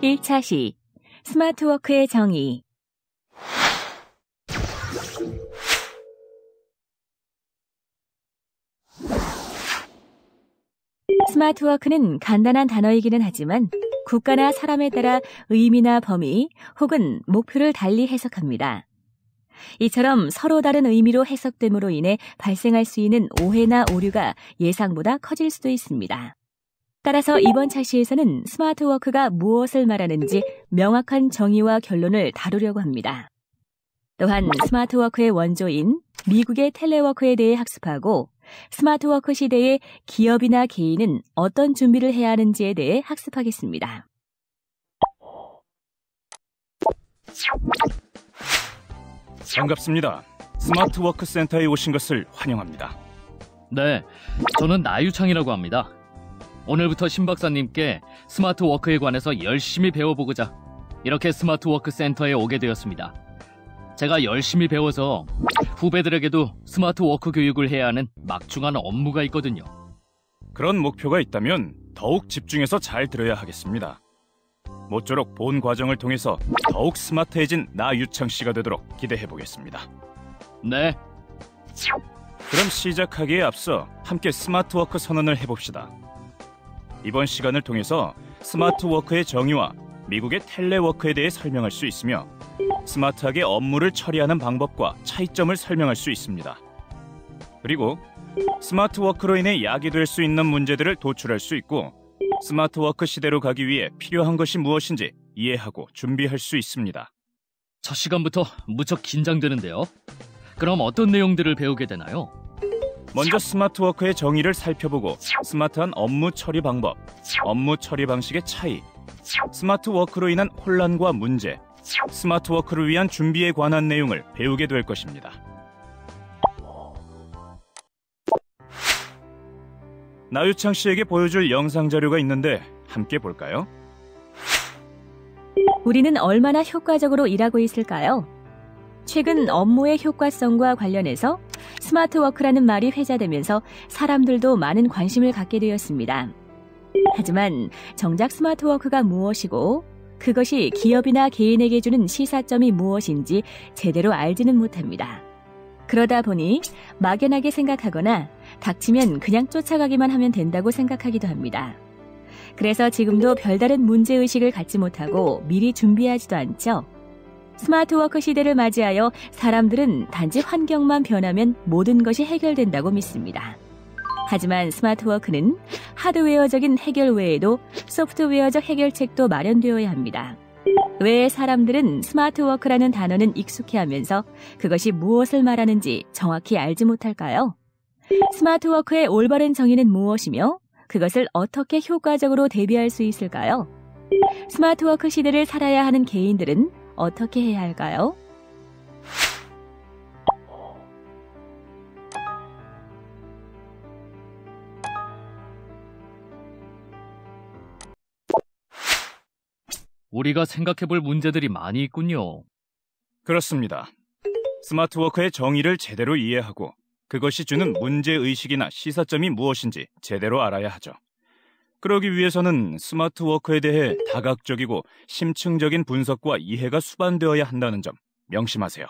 1차 시 스마트워크의 정의. 스마트워크는 간단한 단어이기는 하지만 국가나 사람에 따라 의미나 범위 혹은 목표를 달리 해석합니다. 이처럼 서로 다른 의미로 해석됨으로 인해 발생할 수 있는 오해나 오류가 예상보다 커질 수도 있습니다. 따라서 이번 차시에서는 스마트워크가 무엇을 말하는지 명확한 정의와 결론을 다루려고 합니다. 또한 스마트워크의 원조인 미국의 텔레워크에 대해 학습하고 스마트워크 시대에 기업이나 개인은 어떤 준비를 해야 하는지에 대해 학습하겠습니다. 반갑습니다. 스마트워크 센터에 오신 것을 환영합니다. 네, 저는 나유창이라고 합니다. 오늘부터 신 박사님께 스마트워크에 관해서 열심히 배워보고자 이렇게 스마트워크 센터에 오게 되었습니다. 제가 열심히 배워서 후배들에게도 스마트워크 교육을 해야 하는 막중한 업무가 있거든요. 그런 목표가 있다면 더욱 집중해서 잘 들어야 하겠습니다. 모쪼록 본 과정을 통해서 더욱 스마트해진 나유창 씨가 되도록 기대해보겠습니다. 네. 그럼 시작하기에 앞서 함께 스마트워크 선언을 해봅시다. 이번 시간을 통해서 스마트워크의 정의와 미국의 텔레워크에 대해 설명할 수 있으며 스마트하게 업무를 처리하는 방법과 차이점을 설명할 수 있습니다. 그리고 스마트워크로 인해 야기될 수 있는 문제들을 도출할 수 있고 스마트워크 시대로 가기 위해 필요한 것이 무엇인지 이해하고 준비할 수 있습니다. 첫 시간부터 무척 긴장되는데요. 그럼 어떤 내용들을 배우게 되나요? 먼저 스마트워크의 정의를 살펴보고 스마트한 업무 처리 방법, 업무 처리 방식의 차이, 스마트워크로 인한 혼란과 문제, 스마트워크를 위한 준비에 관한 내용을 배우게 될 것입니다. 나유창 씨에게 보여줄 영상 자료가 있는데 함께 볼까요? 우리는 얼마나 효과적으로 일하고 있을까요? 최근 업무의 효과성과 관련해서 스마트워크라는 말이 회자되면서 사람들도 많은 관심을 갖게 되었습니다. 하지만 정작 스마트워크가 무엇이고 그것이 기업이나 개인에게 주는 시사점이 무엇인지 제대로 알지는 못합니다. 그러다 보니 막연하게 생각하거나 닥치면 그냥 쫓아가기만 하면 된다고 생각하기도 합니다. 그래서 지금도 별다른 문제의식을 갖지 못하고 미리 준비하지도 않죠. 스마트워크 시대를 맞이하여 사람들은 단지 환경만 변하면 모든 것이 해결된다고 믿습니다. 하지만 스마트워크는 하드웨어적인 해결 외에도 소프트웨어적 해결책도 마련되어야 합니다. 왜 사람들은 스마트워크라는 단어는 익숙해하면서 그것이 무엇을 말하는지 정확히 알지 못할까요? 스마트워크의 올바른 정의는 무엇이며 그것을 어떻게 효과적으로 대비할 수 있을까요? 스마트워크 시대를 살아야 하는 개인들은 어떻게 해야 할까요? 우리가 생각해볼 문제들이 많이 있군요. 그렇습니다. 스마트워크의 정의를 제대로 이해하고 그것이 주는 문제의식이나 시사점이 무엇인지 제대로 알아야 하죠. 그러기 위해서는 스마트워크에 대해 다각적이고 심층적인 분석과 이해가 수반되어야 한다는 점 명심하세요.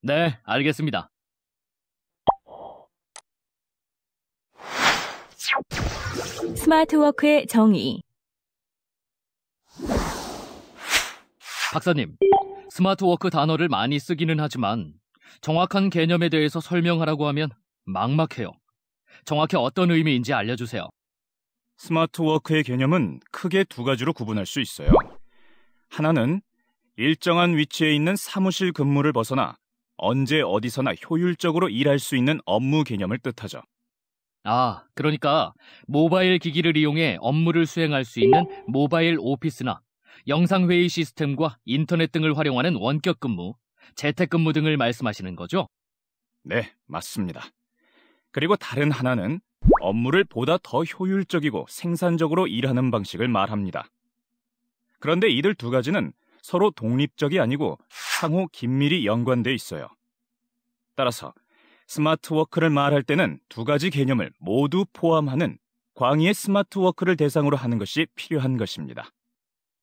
네, 알겠습니다. 스마트워크의 정의. 박사님, 스마트워크 단어를 많이 쓰기는 하지만 정확한 개념에 대해서 설명하라고 하면 막막해요. 정확히 어떤 의미인지 알려주세요. 스마트워크의 개념은 크게 두 가지로 구분할 수 있어요. 하나는 일정한 위치에 있는 사무실 근무를 벗어나 언제 어디서나 효율적으로 일할 수 있는 업무 개념을 뜻하죠. 아, 그러니까 모바일 기기를 이용해 업무를 수행할 수 있는 모바일 오피스나 영상회의 시스템과 인터넷 등을 활용하는 원격 근무, 재택근무 등을 말씀하시는 거죠? 네, 맞습니다. 그리고 다른 하나는 업무를 보다 더 효율적이고 생산적으로 일하는 방식을 말합니다. 그런데 이들 두 가지는 서로 독립적이 아니고 상호 긴밀히 연관돼 있어요. 따라서 스마트워크를 말할 때는 두 가지 개념을 모두 포함하는 광의의 스마트워크를 대상으로 하는 것이 필요한 것입니다.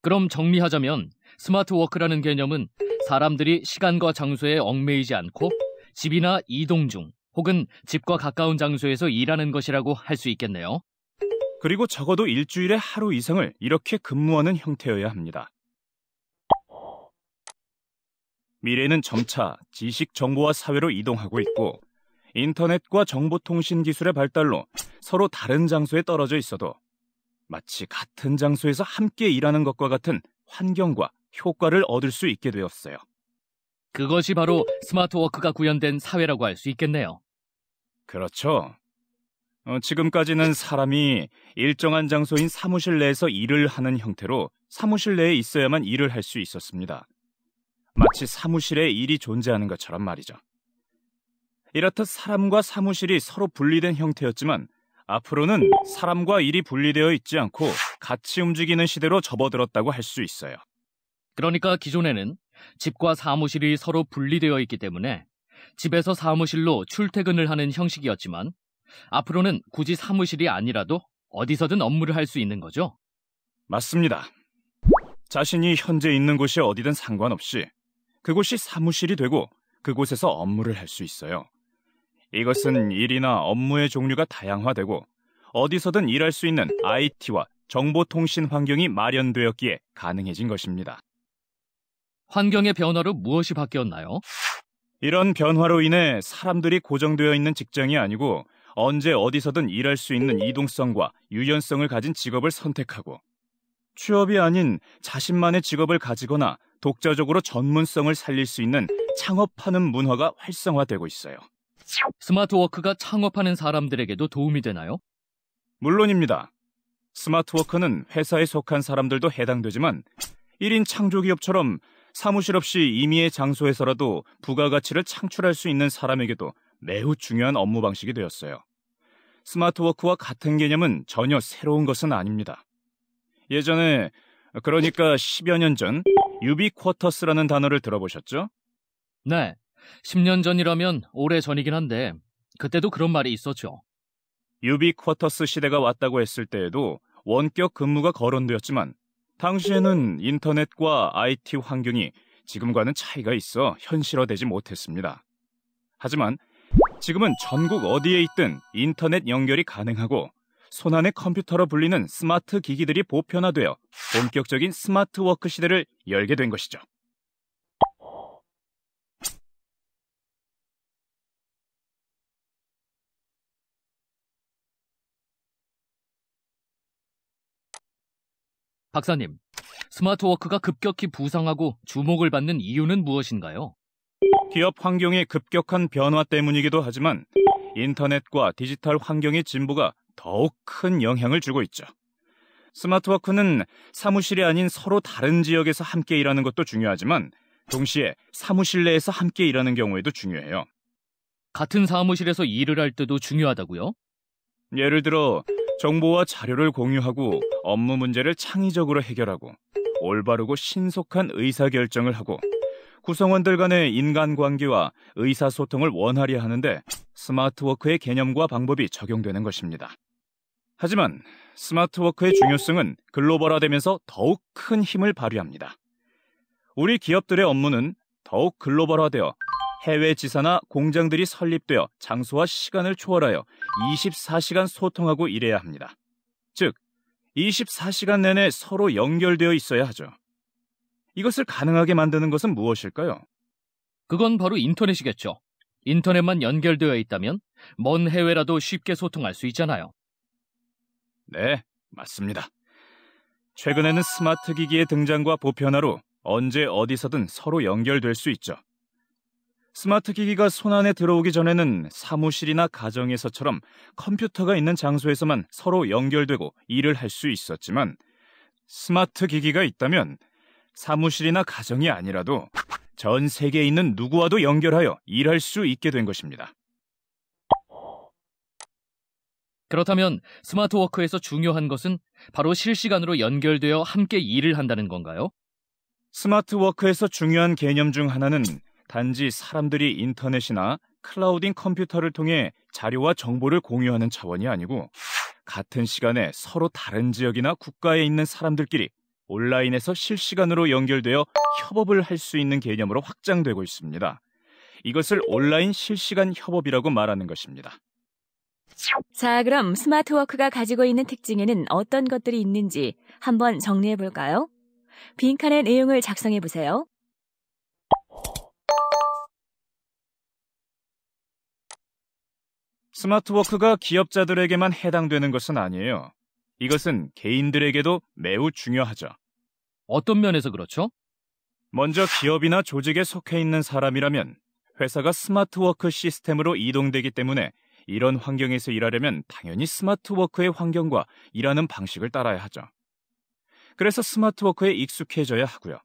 그럼 정리하자면 스마트 워크라는 개념은 사람들이 시간과 장소에 얽매이지 않고 집이나 이동 중 혹은 집과 가까운 장소에서 일하는 것이라고 할 수 있겠네요. 그리고 적어도 일주일에 하루 이상을 이렇게 근무하는 형태여야 합니다. 미래는 점차 지식, 정보와 사회로 이동하고 있고 인터넷과 정보통신 기술의 발달로 서로 다른 장소에 떨어져 있어도 마치 같은 장소에서 함께 일하는 것과 같은 환경과 효과를 얻을 수 있게 되었어요. 그것이 바로 스마트 워크가 구현된 사회라고 할 수 있겠네요. 그렇죠. 지금까지는 사람이 일정한 장소인 사무실 내에서 일을 하는 형태로 사무실 내에 있어야만 일을 할 수 있었습니다. 마치 사무실에 일이 존재하는 것처럼 말이죠. 이렇듯 사람과 사무실이 서로 분리된 형태였지만 앞으로는 사람과 일이 분리되어 있지 않고 같이 움직이는 시대로 접어들었다고 할 수 있어요. 그러니까 기존에는 집과 사무실이 서로 분리되어 있기 때문에 집에서 사무실로 출퇴근을 하는 형식이었지만 앞으로는 굳이 사무실이 아니라도 어디서든 업무를 할 수 있는 거죠? 맞습니다. 자신이 현재 있는 곳이 어디든 상관없이 그곳이 사무실이 되고 그곳에서 업무를 할 수 있어요. 이것은 일이나 업무의 종류가 다양화되고 어디서든 일할 수 있는 IT와 정보통신 환경이 마련되었기에 가능해진 것입니다. 환경의 변화로 무엇이 바뀌었나요? 이런 변화로 인해 사람들이 고정되어 있는 직장이 아니고 언제 어디서든 일할 수 있는 이동성과 유연성을 가진 직업을 선택하고 취업이 아닌 자신만의 직업을 가지거나 독자적으로 전문성을 살릴 수 있는 창업하는 문화가 활성화되고 있어요. 스마트 워크가 창업하는 사람들에게도 도움이 되나요? 물론입니다. 스마트 워크는 회사에 속한 사람들도 해당되지만 1인 창조기업처럼 사무실 없이 임의의 장소에서라도 부가가치를 창출할 수 있는 사람에게도 매우 중요한 업무 방식이 되었어요. 스마트 워크와 같은 개념은 전혀 새로운 것은 아닙니다. 예전에, 그러니까 10여 년 전 유비쿼터스라는 단어를 들어보셨죠? 네, 10년 전이라면 오래 전이긴 한데 그때도 그런 말이 있었죠. 유비쿼터스 시대가 왔다고 했을 때에도 원격 근무가 거론되었지만 당시에는 인터넷과 IT 환경이 지금과는 차이가 있어 현실화되지 못했습니다. 하지만 지금은 전국 어디에 있든 인터넷 연결이 가능하고 손안의 컴퓨터로 불리는 스마트 기기들이 보편화되어 본격적인 스마트 워크 시대를 열게 된 것이죠. 박사님, 스마트 워크가 급격히 부상하고 주목을 받는 이유는 무엇인가요? 기업 환경의 급격한 변화 때문이기도 하지만 인터넷과 디지털 환경의 진보가 더욱 큰 영향을 주고 있죠. 스마트워크는 사무실이 아닌 서로 다른 지역에서 함께 일하는 것도 중요하지만 동시에 사무실 내에서 함께 일하는 경우에도 중요해요. 같은 사무실에서 일을 할 때도 중요하다고요? 예를 들어 정보와 자료를 공유하고 업무 문제를 창의적으로 해결하고 올바르고 신속한 의사결정을 하고 구성원들 간의 인간관계와 의사소통을 원활히 하는데 스마트워크의 개념과 방법이 적용되는 것입니다. 하지만 스마트워크의 중요성은 글로벌화되면서 더욱 큰 힘을 발휘합니다. 우리 기업들의 업무는 더욱 글로벌화되어 해외 지사나 공장들이 설립되어 장소와 시간을 초월하여 24시간 소통하고 일해야 합니다. 즉, 24시간 내내 서로 연결되어 있어야 하죠. 이것을 가능하게 만드는 것은 무엇일까요? 그건 바로 인터넷이겠죠. 인터넷만 연결되어 있다면 먼 해외라도 쉽게 소통할 수 있잖아요. 네, 맞습니다. 최근에는 스마트 기기의 등장과 보편화로 언제 어디서든 서로 연결될 수 있죠. 스마트 기기가 손안에 들어오기 전에는 사무실이나 가정에서처럼 컴퓨터가 있는 장소에서만 서로 연결되고 일을 할 수 있었지만 스마트 기기가 있다면 사무실이나 가정이 아니라도 전 세계에 있는 누구와도 연결하여 일할 수 있게 된 것입니다. 그렇다면 스마트 워크에서 중요한 것은 바로 실시간으로 연결되어 함께 일을 한다는 건가요? 스마트 워크에서 중요한 개념 중 하나는 단지 사람들이 인터넷이나 클라우딩 컴퓨터를 통해 자료와 정보를 공유하는 차원이 아니고 같은 시간에 서로 다른 지역이나 국가에 있는 사람들끼리 온라인에서 실시간으로 연결되어 협업을 할 수 있는 개념으로 확장되고 있습니다. 이것을 온라인 실시간 협업이라고 말하는 것입니다. 자, 그럼 스마트워크가 가지고 있는 특징에는 어떤 것들이 있는지 한번 정리해 볼까요? 빈칸의 내용을 작성해 보세요. 스마트워크가 기업자들에게만 해당되는 것은 아니에요. 이것은 개인들에게도 매우 중요하죠. 어떤 면에서 그렇죠? 먼저 기업이나 조직에 속해 있는 사람이라면 회사가 스마트워크 시스템으로 이동되기 때문에 이런 환경에서 일하려면 당연히 스마트워크의 환경과 일하는 방식을 따라야 하죠. 그래서 스마트워크에 익숙해져야 하고요.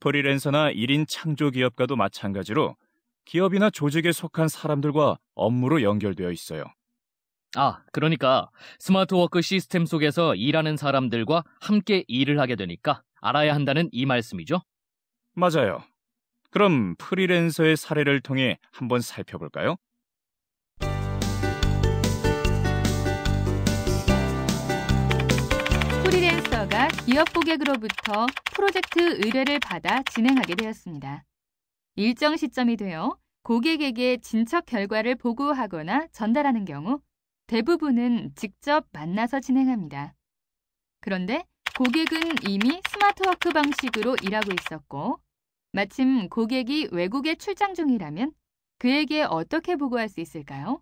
프리랜서나 1인 창조기업가도 마찬가지로 기업이나 조직에 속한 사람들과 업무로 연결되어 있어요. 그러니까 스마트워크 시스템 속에서 일하는 사람들과 함께 일을 하게 되니까 알아야 한다는 이 말씀이죠? 맞아요. 그럼 프리랜서의 사례를 통해 한번 살펴볼까요? 프리랜서가 기업 고객으로부터 프로젝트 의뢰를 받아 진행하게 되었습니다. 일정 시점이 되어 고객에게 진척 결과를 보고하거나 전달하는 경우 대부분은 직접 만나서 진행합니다. 그런데 고객은 이미 스마트워크 방식으로 일하고 있었고 마침 고객이 외국에 출장 중이라면 그에게 어떻게 보고할 수 있을까요?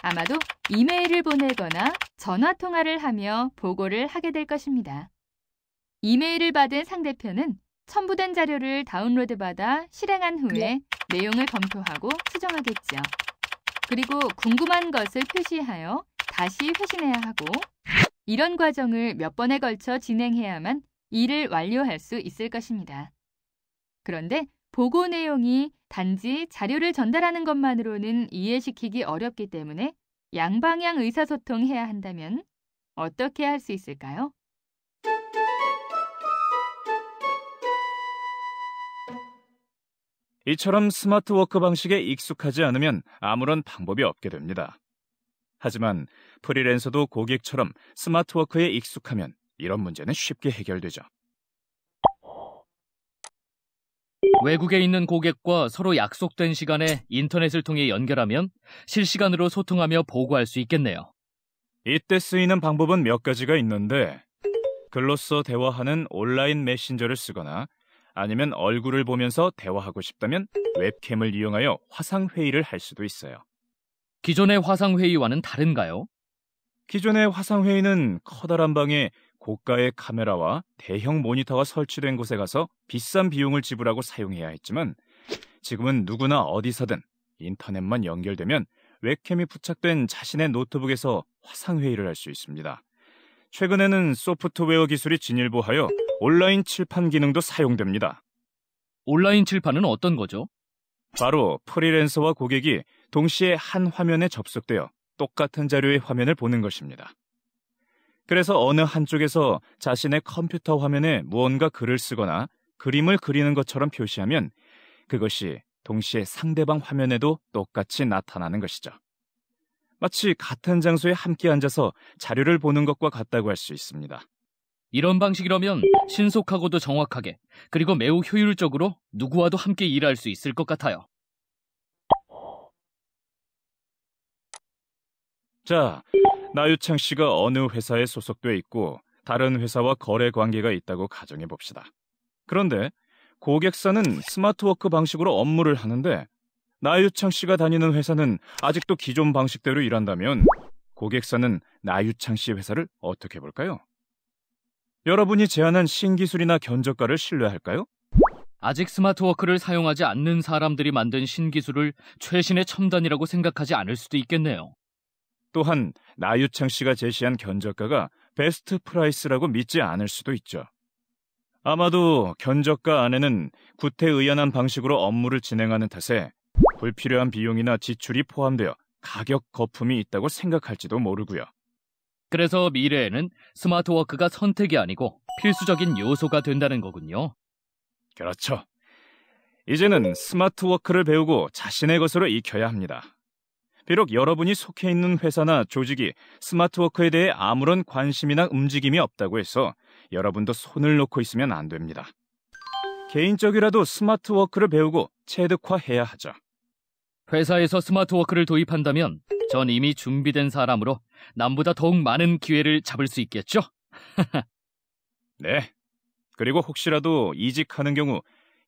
아마도 이메일을 보내거나 전화 통화를 하며 보고를 하게 될 것입니다. 이메일을 받은 상대편은 첨부된 자료를 다운로드받아 실행한 후에 내용을 검토하고 수정하겠죠. 그리고 궁금한 것을 표시하여 다시 회신해야 하고 이런 과정을 몇 번에 걸쳐 진행해야만 일을 완료할 수 있을 것입니다. 그런데 보고 내용이 단지 자료를 전달하는 것만으로는 이해시키기 어렵기 때문에 양방향 의사소통해야 한다면 어떻게 할 수 있을까요? 이처럼 스마트워크 방식에 익숙하지 않으면 아무런 방법이 없게 됩니다. 하지만 프리랜서도 고객처럼 스마트워크에 익숙하면 이런 문제는 쉽게 해결되죠. 외국에 있는 고객과 서로 약속된 시간에 인터넷을 통해 연결하면 실시간으로 소통하며 보고할 수 있겠네요. 이때 쓰이는 방법은 몇 가지가 있는데 글로써 대화하는 온라인 메신저를 쓰거나 아니면 얼굴을 보면서 대화하고 싶다면 웹캠을 이용하여 화상회의를 할 수도 있어요. 기존의 화상회의와는 다른가요? 기존의 화상회의는 커다란 방에 고가의 카메라와 대형 모니터가 설치된 곳에 가서 비싼 비용을 지불하고 사용해야 했지만 지금은 누구나 어디서든 인터넷만 연결되면 웹캠이 부착된 자신의 노트북에서 화상회의를 할 수 있습니다. 최근에는 소프트웨어 기술이 진일보하여 온라인 칠판 기능도 사용됩니다. 온라인 칠판은 어떤 거죠? 바로 프리랜서와 고객이 동시에 한 화면에 접속되어 똑같은 자료의 화면을 보는 것입니다. 그래서 어느 한쪽에서 자신의 컴퓨터 화면에 무언가 글을 쓰거나 그림을 그리는 것처럼 표시하면 그것이 동시에 상대방 화면에도 똑같이 나타나는 것이죠. 마치 같은 장소에 함께 앉아서 자료를 보는 것과 같다고 할 수 있습니다. 이런 방식이라면 신속하고도 정확하게 그리고 매우 효율적으로 누구와도 함께 일할 수 있을 것 같아요. 자, 나유창 씨가 어느 회사에 소속돼 있고 다른 회사와 거래 관계가 있다고 가정해 봅시다. 그런데 고객사는 스마트워크 방식으로 업무를 하는데 나유창 씨가 다니는 회사는 아직도 기존 방식대로 일한다면 고객사는 나유창 씨 회사를 어떻게 볼까요? 여러분이 제안한 신기술이나 견적가를 신뢰할까요? 아직 스마트워크를 사용하지 않는 사람들이 만든 신기술을 최신의 첨단이라고 생각하지 않을 수도 있겠네요. 또한 나유창 씨가 제시한 견적가가 베스트 프라이스라고 믿지 않을 수도 있죠. 아마도 견적가 안에는 구태의연한 방식으로 업무를 진행하는 탓에 불필요한 비용이나 지출이 포함되어 가격 거품이 있다고 생각할지도 모르고요. 그래서 미래에는 스마트워크가 선택이 아니고 필수적인 요소가 된다는 거군요. 그렇죠. 이제는 스마트워크를 배우고 자신의 것으로 익혀야 합니다. 비록 여러분이 속해 있는 회사나 조직이 스마트워크에 대해 아무런 관심이나 움직임이 없다고 해서 여러분도 손을 놓고 있으면 안 됩니다. 개인적이라도 스마트 워크를 배우고 체득화해야 하죠. 회사에서 스마트 워크를 도입한다면 전 이미 준비된 사람으로 남보다 더욱 많은 기회를 잡을 수 있겠죠? 네. 그리고 혹시라도 이직하는 경우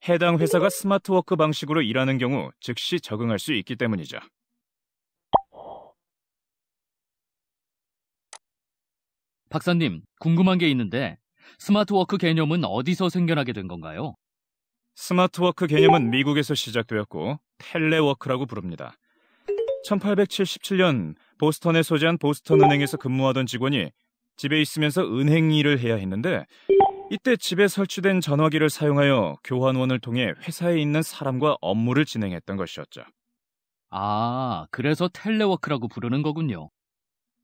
해당 회사가 스마트 워크 방식으로 일하는 경우 즉시 적응할 수 있기 때문이죠. 박사님, 궁금한 게 있는데 스마트 워크 개념은 어디서 생겨나게 된 건가요? 스마트 워크 개념은 미국에서 시작되었고 텔레워크라고 부릅니다. 1877년 보스턴에 소재한 보스턴은행에서 근무하던 직원이 집에 있으면서 은행 일을 해야 했는데 이때 집에 설치된 전화기를 사용하여 교환원을 통해 회사에 있는 사람과 업무를 진행했던 것이었죠. 아, 그래서 텔레워크라고 부르는 거군요.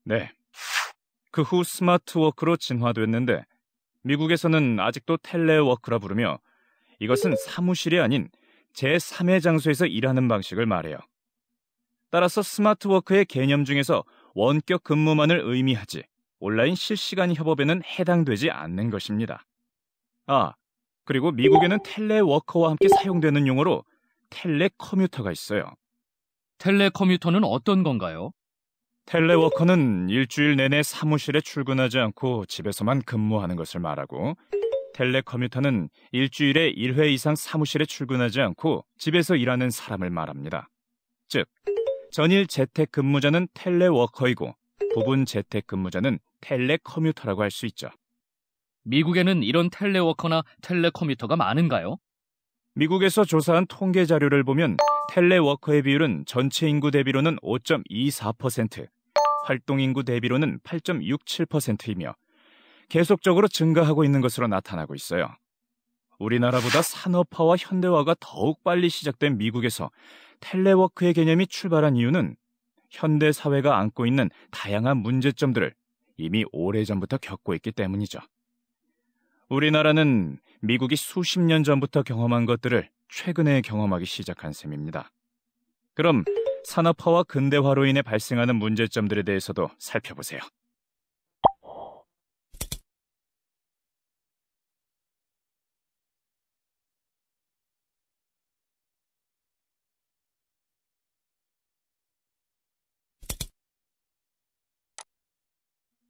네. 그 후 스마트워크로 진화됐는데 미국에서는 아직도 텔레워크라 부르며 이것은 사무실이 아닌 제3의 장소에서 일하는 방식을 말해요. 따라서 스마트워크의 개념 중에서 원격 근무만을 의미하지 온라인 실시간 협업에는 해당되지 않는 것입니다. 아, 그리고 미국에는 텔레워커와 함께 사용되는 용어로 텔레커뮤터가 있어요. 텔레커뮤터는 어떤 건가요? 텔레워커는 일주일 내내 사무실에 출근하지 않고 집에서만 근무하는 것을 말하고 텔레커뮤터는 일주일에 1회 이상 사무실에 출근하지 않고 집에서 일하는 사람을 말합니다. 즉, 전일 재택 근무자는 텔레워커이고 부분 재택 근무자는 텔레커뮤터라고 할 수 있죠. 미국에는 이런 텔레워커나 텔레커뮤터가 많은가요? 미국에서 조사한 통계 자료를 보면 텔레워커의 비율은 전체 인구 대비로는 5.24%, 활동 인구 대비로는 8.67%이며 계속적으로 증가하고 있는 것으로 나타나고 있어요. 우리나라보다 산업화와 현대화가 더욱 빨리 시작된 미국에서 텔레워크의 개념이 출발한 이유는 현대 사회가 안고 있는 다양한 문제점들을 이미 오래전부터 겪고 있기 때문이죠. 우리나라는 미국이 수십 년 전부터 경험한 것들을 최근에 경험하기 시작한 셈입니다. 그럼 산업화와 근대화로 인해 발생하는 문제점들에 대해서도 살펴보세요.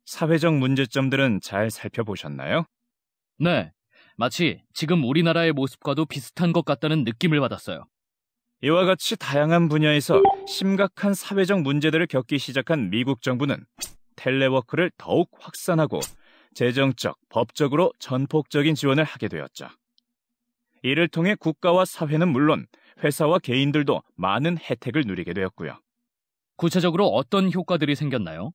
사회적 문제점들은 잘 살펴보셨나요? 네, 마치 지금 우리나라의 모습과도 비슷한 것 같다는 느낌을 받았어요. 이와 같이 다양한 분야에서 심각한 사회적 문제들을 겪기 시작한 미국 정부는 텔레워크를 더욱 확산하고 재정적, 법적으로 전폭적인 지원을 하게 되었죠. 이를 통해 국가와 사회는 물론 회사와 개인들도 많은 혜택을 누리게 되었고요. 구체적으로 어떤 효과들이 생겼나요?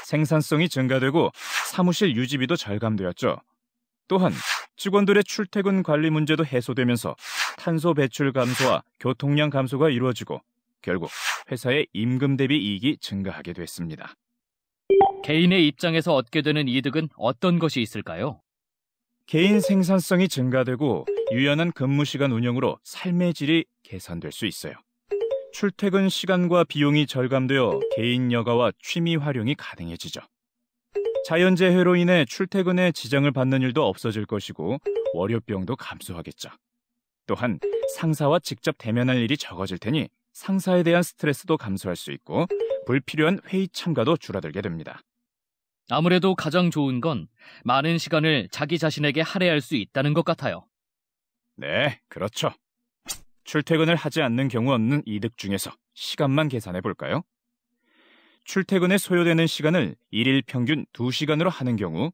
생산성이 증가되고 사무실 유지비도 절감되었죠. 또한 직원들의 출퇴근 관리 문제도 해소되면서 탄소 배출 감소와 교통량 감소가 이루어지고 결국 회사의 임금 대비 이익이 증가하게 됐습니다. 개인의 입장에서 얻게 되는 이득은 어떤 것이 있을까요? 개인 생산성이 증가되고 유연한 근무 시간 운영으로 삶의 질이 개선될 수 있어요. 출퇴근 시간과 비용이 절감되어 개인 여가와 취미 활용이 가능해지죠. 자연재해로 인해 출퇴근에 지장을 받는 일도 없어질 것이고 월요병도 감소하겠죠. 또한 상사와 직접 대면할 일이 적어질 테니 상사에 대한 스트레스도 감소할 수 있고 불필요한 회의 참가도 줄어들게 됩니다. 아무래도 가장 좋은 건 많은 시간을 자기 자신에게 할애할 수 있다는 것 같아요. 네, 그렇죠. 출퇴근을 하지 않는 경우 얻는 이득 중에서 시간만 계산해 볼까요? 출퇴근에 소요되는 시간을 일일 평균 2시간으로 하는 경우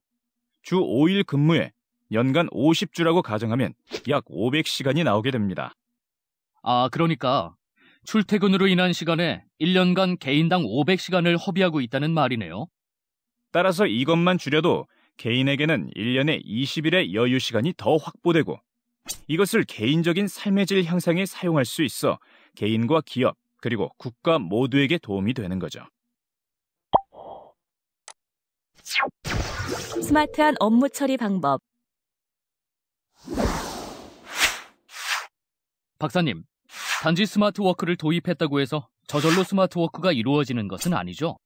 주 5일 근무에 연간 50주라고 가정하면 약 500시간이 나오게 됩니다. 아, 그러니까 출퇴근으로 인한 시간에 1년간 개인당 500시간을 허비하고 있다는 말이네요. 따라서 이것만 줄여도 개인에게는 1년에 20일의 여유 시간이 더 확보되고 이것을 개인적인 삶의 질 향상에 사용할 수 있어 개인과 기업 그리고 국가 모두에게 도움이 되는 거죠. 스마트한 업무 처리 방법. 박사님, 단지 스마트 워크를 도입했다고 해서 저절로 스마트 워크가 이루어지는 것은 아니죠?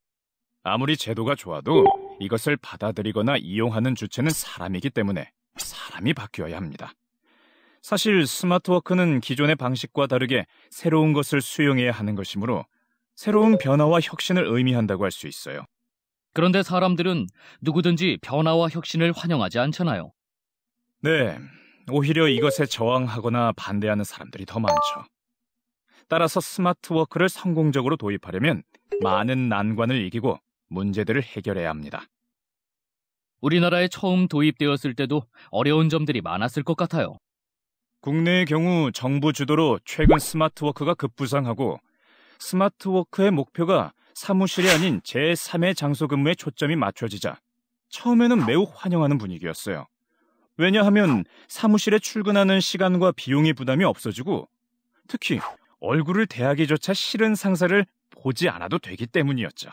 아무리 제도가 좋아도 이것을 받아들이거나 이용하는 주체는 사람이기 때문에 사람이 바뀌어야 합니다. 사실 스마트워크는 기존의 방식과 다르게 새로운 것을 수용해야 하는 것이므로 새로운 변화와 혁신을 의미한다고 할 수 있어요. 그런데 사람들은 누구든지 변화와 혁신을 환영하지 않잖아요. 네, 오히려 이것에 저항하거나 반대하는 사람들이 더 많죠. 따라서 스마트워크를 성공적으로 도입하려면 많은 난관을 이기고 문제들을 해결해야 합니다. 우리나라에 처음 도입되었을 때도 어려운 점들이 많았을 것 같아요. 국내의 경우 정부 주도로 최근 스마트워크가 급부상하고 스마트워크의 목표가 사무실이 아닌 제3의 장소 근무에 초점이 맞춰지자 처음에는 매우 환영하는 분위기였어요. 왜냐하면 사무실에 출근하는 시간과 비용의 부담이 없어지고 특히 얼굴을 대하기조차 싫은 상사를 보지 않아도 되기 때문이었죠.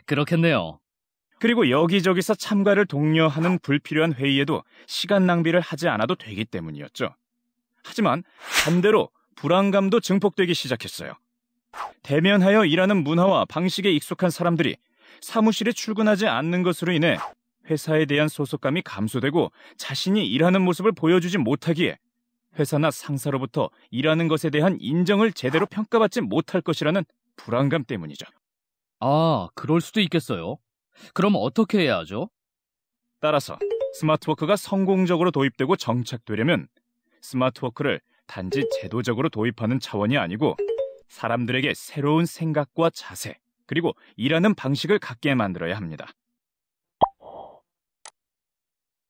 그렇겠네요. 그리고 여기저기서 참가를 독려하는 불필요한 회의에도 시간 낭비를 하지 않아도 되기 때문이었죠. 하지만 반대로 불안감도 증폭되기 시작했어요. 대면하여 일하는 문화와 방식에 익숙한 사람들이 사무실에 출근하지 않는 것으로 인해 회사에 대한 소속감이 감소되고 자신이 일하는 모습을 보여주지 못하기에 회사나 상사로부터 일하는 것에 대한 인정을 제대로 평가받지 못할 것이라는 불안감 때문이죠. 아, 그럴 수도 있겠어요. 그럼 어떻게 해야 하죠? 따라서 스마트워크가 성공적으로 도입되고 정착되려면 스마트워크를 단지 제도적으로 도입하는 차원이 아니고 사람들에게 새로운 생각과 자세, 그리고 일하는 방식을 갖게 만들어야 합니다.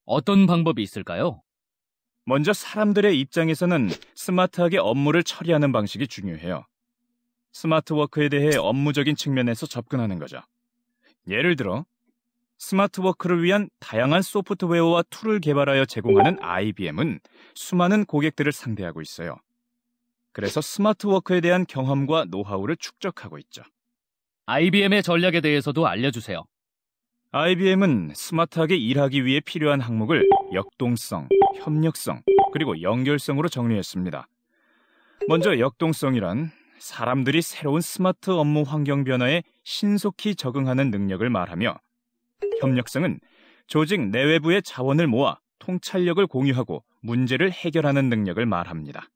어떤 방법이 있을까요? 먼저 사람들의 입장에서는 스마트하게 업무를 처리하는 방식이 중요해요. 스마트워크에 대해 업무적인 측면에서 접근하는 거죠. 예를 들어 스마트워크를 위한 다양한 소프트웨어와 툴을 개발하여 제공하는 IBM은 수많은 고객들을 상대하고 있어요. 그래서 스마트워크에 대한 경험과 노하우를 축적하고 있죠. IBM의 전략에 대해서도 알려주세요. IBM은 스마트하게 일하기 위해 필요한 항목을 역동성, 협력성, 그리고 연결성으로 정리했습니다. 먼저 역동성이란 사람들이 새로운 스마트 업무 환경 변화에 신속히 적응하는 능력을 말하며, 협력성은 조직 내외부의 자원을 모아 통찰력을 공유하고 문제를 해결하는 능력을 말합니다.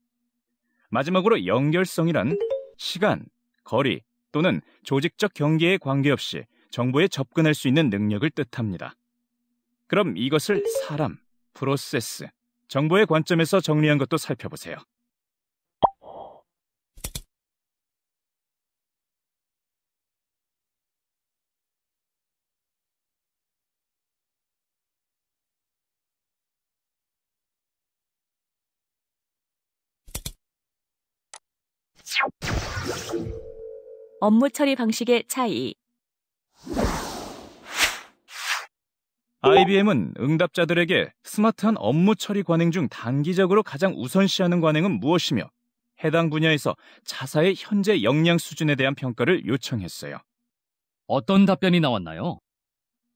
마지막으로 연결성이란 시간, 거리 또는 조직적 경계에 관계없이 정보에 접근할 수 있는 능력을 뜻합니다. 그럼 이것을 사람, 프로세스, 정보의 관점에서 정리한 것도 살펴보세요. 업무 처리 방식의 차이. IBM은 응답자들에게 스마트한 업무 처리 관행 중 단기적으로 가장 우선시하는 관행은 무엇이며 해당 분야에서 자사의 현재 역량 수준에 대한 평가를 요청했어요. 어떤 답변이 나왔나요?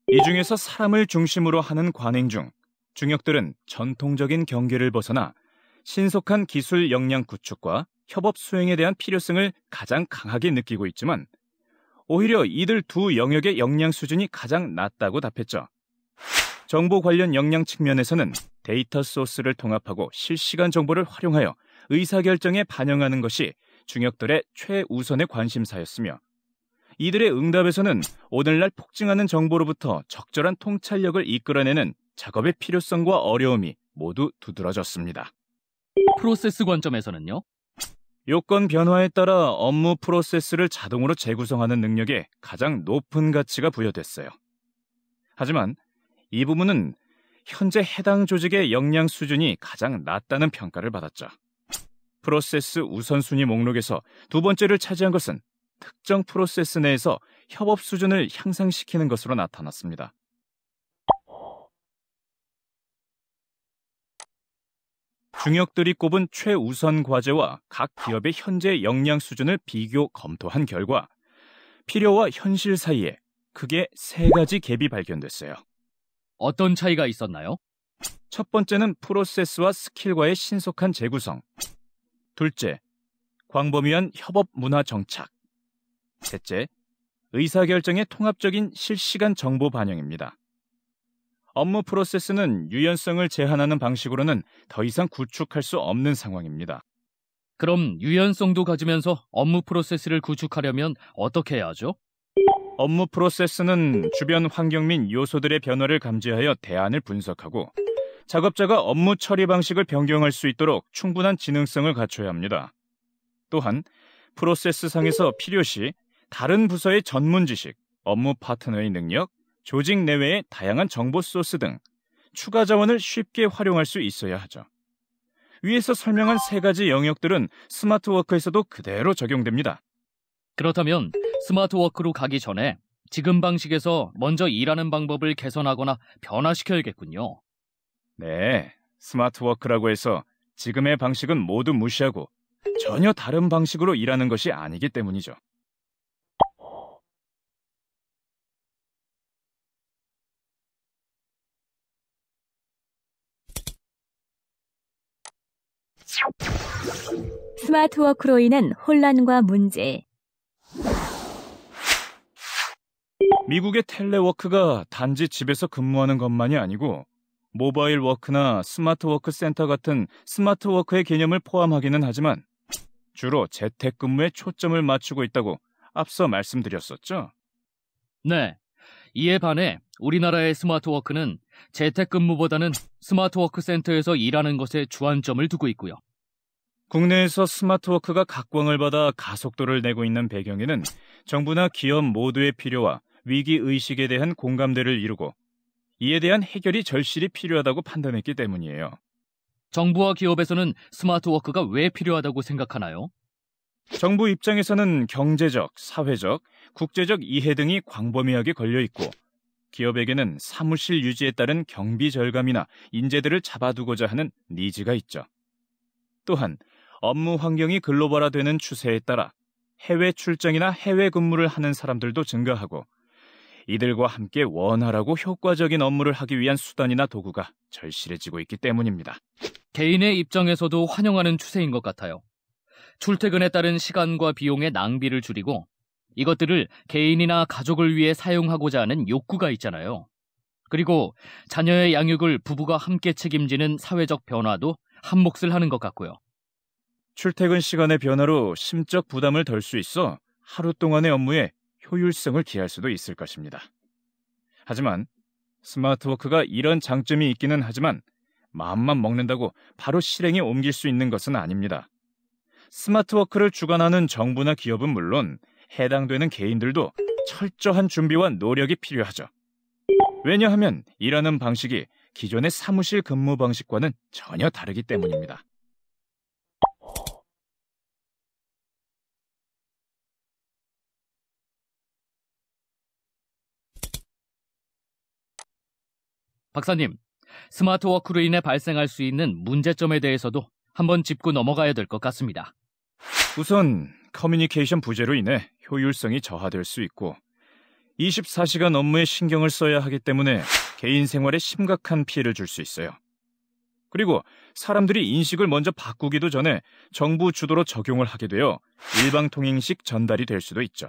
이 중에서 사람을 중심으로 하는 관행 중 중역들은 전통적인 경계를 벗어나 신속한 기술 역량 구축과 협업 수행에 대한 필요성을 가장 강하게 느끼고 있지만 오히려 이들 두 영역의 역량 수준이 가장 낮다고 답했죠. 정보 관련 역량 측면에서는 데이터 소스를 통합하고 실시간 정보를 활용하여 의사결정에 반영하는 것이 중역들의 최우선의 관심사였으며, 이들의 응답에서는 오늘날 폭증하는 정보로부터 적절한 통찰력을 이끌어내는 작업의 필요성과 어려움이 모두 두드러졌습니다. 프로세스 관점에서는요? 요건 변화에 따라 업무 프로세스를 자동으로 재구성하는 능력에 가장 높은 가치가 부여됐어요. 하지만 이 부분은 현재 해당 조직의 역량 수준이 가장 낮다는 평가를 받았죠. 프로세스 우선순위 목록에서 두 번째를 차지한 것은 특정 프로세스 내에서 협업 수준을 향상시키는 것으로 나타났습니다. 중역들이 꼽은 최우선 과제와 각 기업의 현재 역량 수준을 비교 검토한 결과 필요와 현실 사이에 크게 세 가지 갭이 발견됐어요. 어떤 차이가 있었나요? 첫 번째는 프로세스와 스킬과의 신속한 재구성. 둘째, 광범위한 협업 문화 정착. 셋째, 의사결정의 통합적인 실시간 정보 반영입니다. 업무 프로세스는 유연성을 제한하는 방식으로는 더 이상 구축할 수 없는 상황입니다. 그럼 유연성도 가지면서 업무 프로세스를 구축하려면 어떻게 해야 하죠? 업무 프로세스는 주변 환경 및 요소들의 변화를 감지하여 대안을 분석하고 작업자가 업무 처리 방식을 변경할 수 있도록 충분한 지능성을 갖춰야 합니다. 또한 프로세스상에서 필요시 다른 부서의 전문 지식, 업무 파트너의 능력, 조직 내외의 다양한 정보 소스 등 추가 자원을 쉽게 활용할 수 있어야 하죠. 위에서 설명한 세 가지 영역들은 스마트워크에서도 그대로 적용됩니다. 그렇다면 스마트워크로 가기 전에 지금 방식에서 먼저 일하는 방법을 개선하거나 변화시켜야겠군요. 네, 스마트워크라고 해서 지금의 방식은 모두 무시하고 전혀 다른 방식으로 일하는 것이 아니기 때문이죠. 스마트워크로 인한 혼란과 문제. 미국의 텔레워크가 단지 집에서 근무하는 것만이 아니고 모바일 워크나 스마트워크 센터 같은 스마트워크의 개념을 포함하기는 하지만 주로 재택근무에 초점을 맞추고 있다고 앞서 말씀드렸었죠? 네, 이에 반해 우리나라의 스마트워크는 재택근무보다는 스마트워크 센터에서 일하는 것에 주안점을 두고 있고요. 국내에서 스마트워크가 각광을 받아 가속도를 내고 있는 배경에는 정부나 기업 모두의 필요와 위기의식에 대한 공감대를 이루고 이에 대한 해결이 절실히 필요하다고 판단했기 때문이에요. 정부와 기업에서는 스마트워크가 왜 필요하다고 생각하나요? 정부 입장에서는 경제적, 사회적, 국제적 이해 등이 광범위하게 걸려있고 기업에게는 사무실 유지에 따른 경비 절감이나 인재들을 잡아두고자 하는 니즈가 있죠. 또한 업무 환경이 글로벌화되는 추세에 따라 해외 출장이나 해외 근무를 하는 사람들도 증가하고 이들과 함께 원활하고 효과적인 업무를 하기 위한 수단이나 도구가 절실해지고 있기 때문입니다. 개인의 입장에서도 환영하는 추세인 것 같아요. 출퇴근에 따른 시간과 비용의 낭비를 줄이고 이것들을 개인이나 가족을 위해 사용하고자 하는 욕구가 있잖아요. 그리고 자녀의 양육을 부부가 함께 책임지는 사회적 변화도 한몫을 하는 것 같고요. 출퇴근 시간의 변화로 심적 부담을 덜 수 있어 하루 동안의 업무에 효율성을 기할 수도 있을 것입니다. 하지만 스마트워크가 이런 장점이 있기는 하지만 마음만 먹는다고 바로 실행에 옮길 수 있는 것은 아닙니다. 스마트워크를 주관하는 정부나 기업은 물론 해당되는 개인들도 철저한 준비와 노력이 필요하죠. 왜냐하면 일하는 방식이 기존의 사무실 근무 방식과는 전혀 다르기 때문입니다. 박사님, 스마트워크로 인해 발생할 수 있는 문제점에 대해서도 한번 짚고 넘어가야 될 것 같습니다. 우선 커뮤니케이션 부재로 인해 효율성이 저하될 수 있고 24시간 업무에 신경을 써야 하기 때문에 개인 생활에 심각한 피해를 줄 수 있어요. 그리고 사람들이 인식을 먼저 바꾸기도 전에 정부 주도로 적용을 하게 되어 일방통행식 전달이 될 수도 있죠.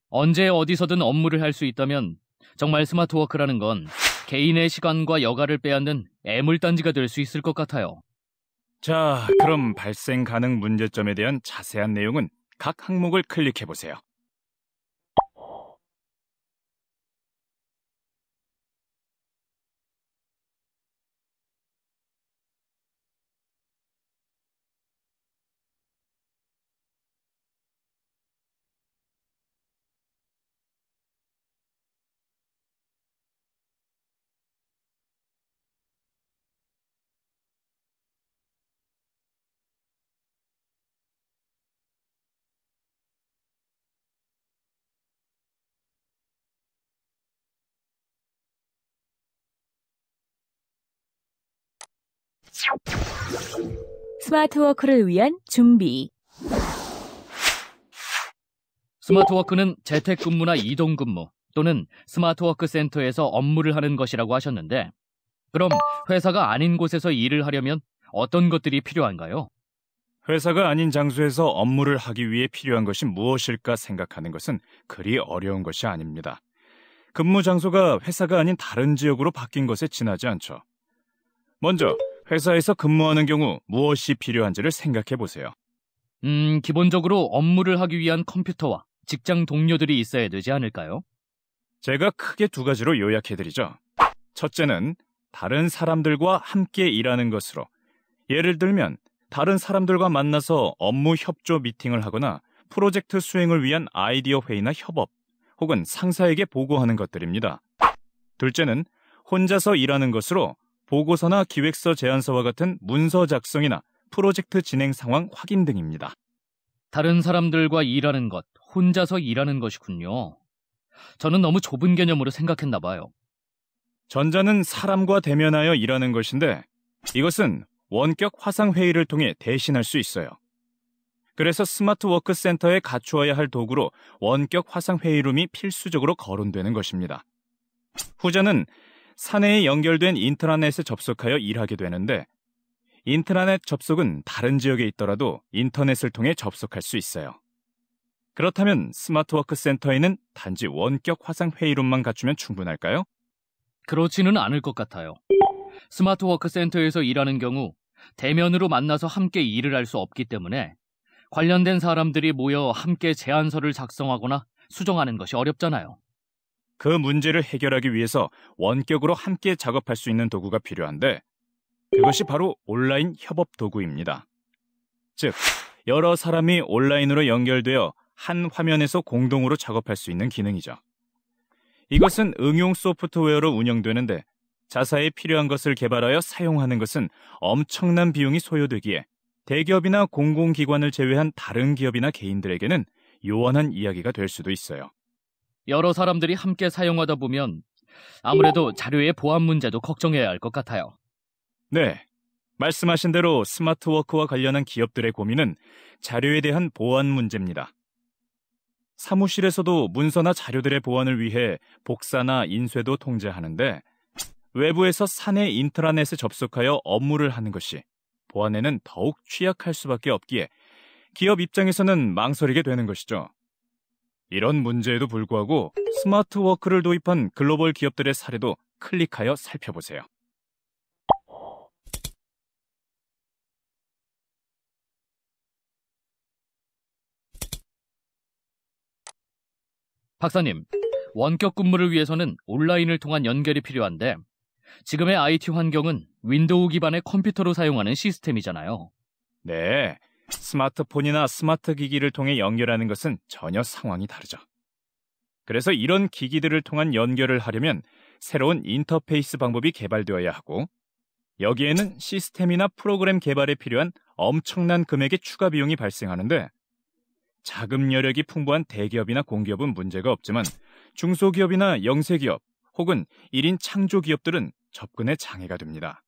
언제 어디서든 업무를 할 수 있다면 정말 스마트워크라는 건 개인의 시간과 여가를 빼앗는 애물단지가 될 수 있을 것 같아요. 자, 그럼 발생 가능 문제점에 대한 자세한 내용은 각 항목을 클릭해보세요. 스마트워크를 위한 준비. 스마트워크는 재택근무나 이동근무 또는 스마트워크 센터에서 업무를 하는 것이라고 하셨는데 그럼 회사가 아닌 곳에서 일을 하려면 어떤 것들이 필요한가요? 회사가 아닌 장소에서 업무를 하기 위해 필요한 것이 무엇일까 생각하는 것은 그리 어려운 것이 아닙니다. 근무 장소가 회사가 아닌 다른 지역으로 바뀐 것에 지나지 않죠. 먼저 회사에서 근무하는 경우 무엇이 필요한지를 생각해 보세요. 기본적으로 업무를 하기 위한 컴퓨터와 직장 동료들이 있어야 되지 않을까요? 제가 크게 두 가지로 요약해드리죠. 첫째는 다른 사람들과 함께 일하는 것으로, 예를 들면 다른 사람들과 만나서 업무 협조 미팅을 하거나 프로젝트 수행을 위한 아이디어 회의나 협업, 혹은 상사에게 보고하는 것들입니다. 둘째는 혼자서 일하는 것으로 보고서나 기획서 제안서와 같은 문서 작성이나 프로젝트 진행 상황 확인 등입니다. 다른 사람들과 일하는 것, 혼자서 일하는 것이군요. 저는 너무 좁은 개념으로 생각했나 봐요. 전자는 사람과 대면하여 일하는 것인데 이것은 원격 화상회의를 통해 대신할 수 있어요. 그래서 스마트 워크 센터에 갖추어야 할 도구로 원격 화상회의룸이 필수적으로 거론되는 것입니다. 후자는 사내에 연결된 인트라넷에 접속하여 일하게 되는데 인트라넷 접속은 다른 지역에 있더라도 인터넷을 통해 접속할 수 있어요. 그렇다면 스마트 워크 센터에는 단지 원격 화상회의룸만 갖추면 충분할까요? 그렇지는 않을 것 같아요. 스마트 워크 센터에서 일하는 경우 대면으로 만나서 함께 일을 할 수 없기 때문에 관련된 사람들이 모여 함께 제안서를 작성하거나 수정하는 것이 어렵잖아요. 그 문제를 해결하기 위해서 원격으로 함께 작업할 수 있는 도구가 필요한데 그것이 바로 온라인 협업 도구입니다. 즉, 여러 사람이 온라인으로 연결되어 한 화면에서 공동으로 작업할 수 있는 기능이죠. 이것은 응용 소프트웨어로 운영되는데 자사에 필요한 것을 개발하여 사용하는 것은 엄청난 비용이 소요되기에 대기업이나 공공기관을 제외한 다른 기업이나 개인들에게는 요원한 이야기가 될 수도 있어요. 여러 사람들이 함께 사용하다 보면 아무래도 자료의 보안 문제도 걱정해야 할 것 같아요. 네, 말씀하신 대로 스마트워크와 관련한 기업들의 고민은 자료에 대한 보안 문제입니다. 사무실에서도 문서나 자료들의 보안을 위해 복사나 인쇄도 통제하는데 외부에서 사내 인트라넷에 접속하여 업무를 하는 것이 보안에는 더욱 취약할 수밖에 없기에 기업 입장에서는 망설이게 되는 것이죠. 이런 문제에도 불구하고 스마트워크를 도입한 글로벌 기업들의 사례도 클릭하여 살펴보세요. 박사님, 원격 근무를 위해서는 온라인을 통한 연결이 필요한데 지금의 IT 환경은 윈도우 기반의 컴퓨터로 사용하는 시스템이잖아요. 네, 스마트폰이나 스마트 기기를 통해 연결하는 것은 전혀 상황이 다르죠. 그래서 이런 기기들을 통한 연결을 하려면 새로운 인터페이스 방법이 개발되어야 하고 여기에는 시스템이나 프로그램 개발에 필요한 엄청난 금액의 추가 비용이 발생하는데 자금 여력이 풍부한 대기업이나 공기업은 문제가 없지만 중소기업이나 영세기업 혹은 1인 창조기업들은 접근에 장애가 됩니다.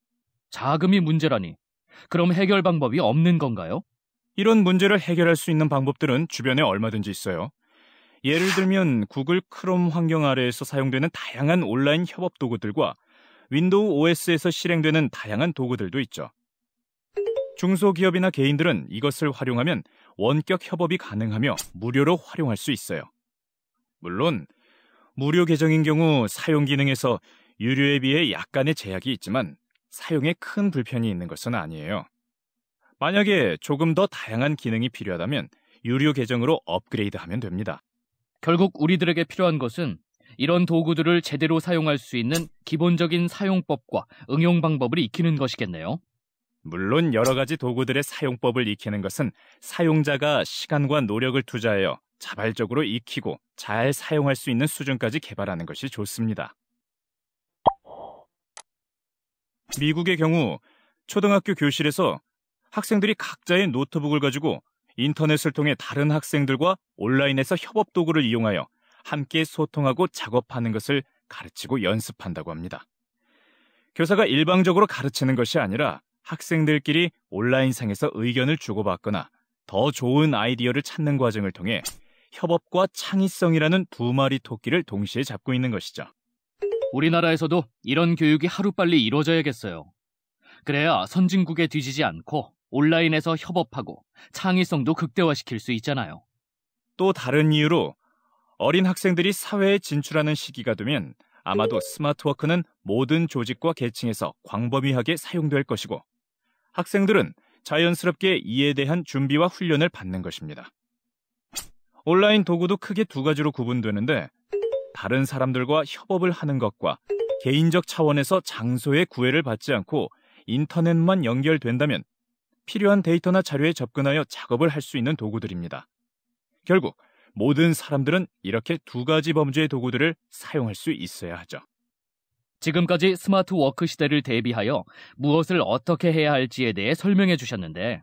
자금이 문제라니. 그럼 해결 방법이 없는 건가요? 이런 문제를 해결할 수 있는 방법들은 주변에 얼마든지 있어요. 예를 들면 구글 크롬 환경 아래에서 사용되는 다양한 온라인 협업 도구들과 윈도우 OS에서 실행되는 다양한 도구들도 있죠. 중소기업이나 개인들은 이것을 활용하면 원격 협업이 가능하며 무료로 활용할 수 있어요. 물론 무료 계정인 경우 사용 기능에서 유료에 비해 약간의 제약이 있지만 사용에 큰 불편이 있는 것은 아니에요. 만약에 조금 더 다양한 기능이 필요하다면 유료 계정으로 업그레이드하면 됩니다. 결국 우리들에게 필요한 것은 이런 도구들을 제대로 사용할 수 있는 기본적인 사용법과 응용 방법을 익히는 것이겠네요. 물론 여러 가지 도구들의 사용법을 익히는 것은 사용자가 시간과 노력을 투자하여 자발적으로 익히고 잘 사용할 수 있는 수준까지 개발하는 것이 좋습니다. 미국의 경우 초등학교 교실에서 학생들이 각자의 노트북을 가지고 인터넷을 통해 다른 학생들과 온라인에서 협업 도구를 이용하여 함께 소통하고 작업하는 것을 가르치고 연습한다고 합니다. 교사가 일방적으로 가르치는 것이 아니라 학생들끼리 온라인상에서 의견을 주고받거나 더 좋은 아이디어를 찾는 과정을 통해 협업과 창의성이라는 두 마리 토끼를 동시에 잡고 있는 것이죠. 우리나라에서도 이런 교육이 하루빨리 이루어져야겠어요. 그래야 선진국에 뒤지지 않고 온라인에서 협업하고 창의성도 극대화시킬 수 있잖아요. 또 다른 이유로 어린 학생들이 사회에 진출하는 시기가 되면 아마도 스마트워크는 모든 조직과 계층에서 광범위하게 사용될 것이고 학생들은 자연스럽게 이에 대한 준비와 훈련을 받는 것입니다. 온라인 도구도 크게 두 가지로 구분되는데 다른 사람들과 협업을 하는 것과 개인적 차원에서 장소의 구애를 받지 않고 인터넷만 연결된다면 필요한 데이터나 자료에 접근하여 작업을 할 수 있는 도구들입니다. 결국 모든 사람들은 이렇게 두 가지 범주의 도구들을 사용할 수 있어야 하죠. 지금까지 스마트 워크 시대를 대비하여 무엇을 어떻게 해야 할지에 대해 설명해 주셨는데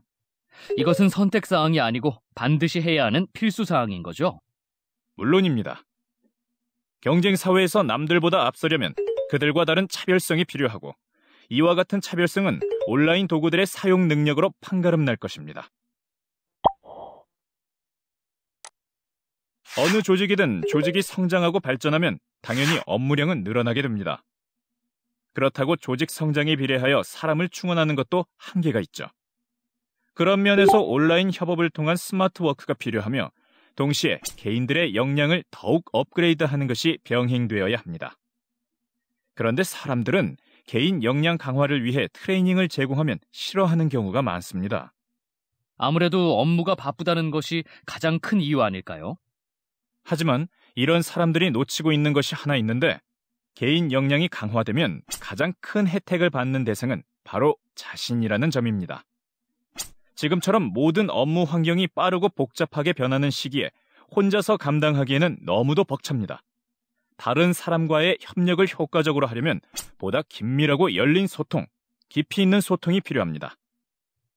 이것은 선택사항이 아니고 반드시 해야 하는 필수사항인 거죠? 물론입니다. 경쟁사회에서 남들보다 앞서려면 그들과 다른 차별성이 필요하고 이와 같은 차별성은 온라인 도구들의 사용 능력으로 판가름 날 것입니다. 어느 조직이든 조직이 성장하고 발전하면 당연히 업무량은 늘어나게 됩니다. 그렇다고 조직 성장에 비례하여 사람을 충원하는 것도 한계가 있죠. 그런 면에서 온라인 협업을 통한 스마트 워크가 필요하며 동시에 개인들의 역량을 더욱 업그레이드하는 것이 병행되어야 합니다. 그런데 사람들은 개인 역량 강화를 위해 트레이닝을 제공하면 싫어하는 경우가 많습니다. 아무래도 업무가 바쁘다는 것이 가장 큰 이유 아닐까요? 하지만 이런 사람들이 놓치고 있는 것이 하나 있는데 개인 역량이 강화되면 가장 큰 혜택을 받는 대상은 바로 자신이라는 점입니다. 지금처럼 모든 업무 환경이 빠르고 복잡하게 변하는 시기에 혼자서 감당하기에는 너무도 벅찹니다. 다른 사람과의 협력을 효과적으로 하려면 보다 긴밀하고 열린 소통, 깊이 있는 소통이 필요합니다.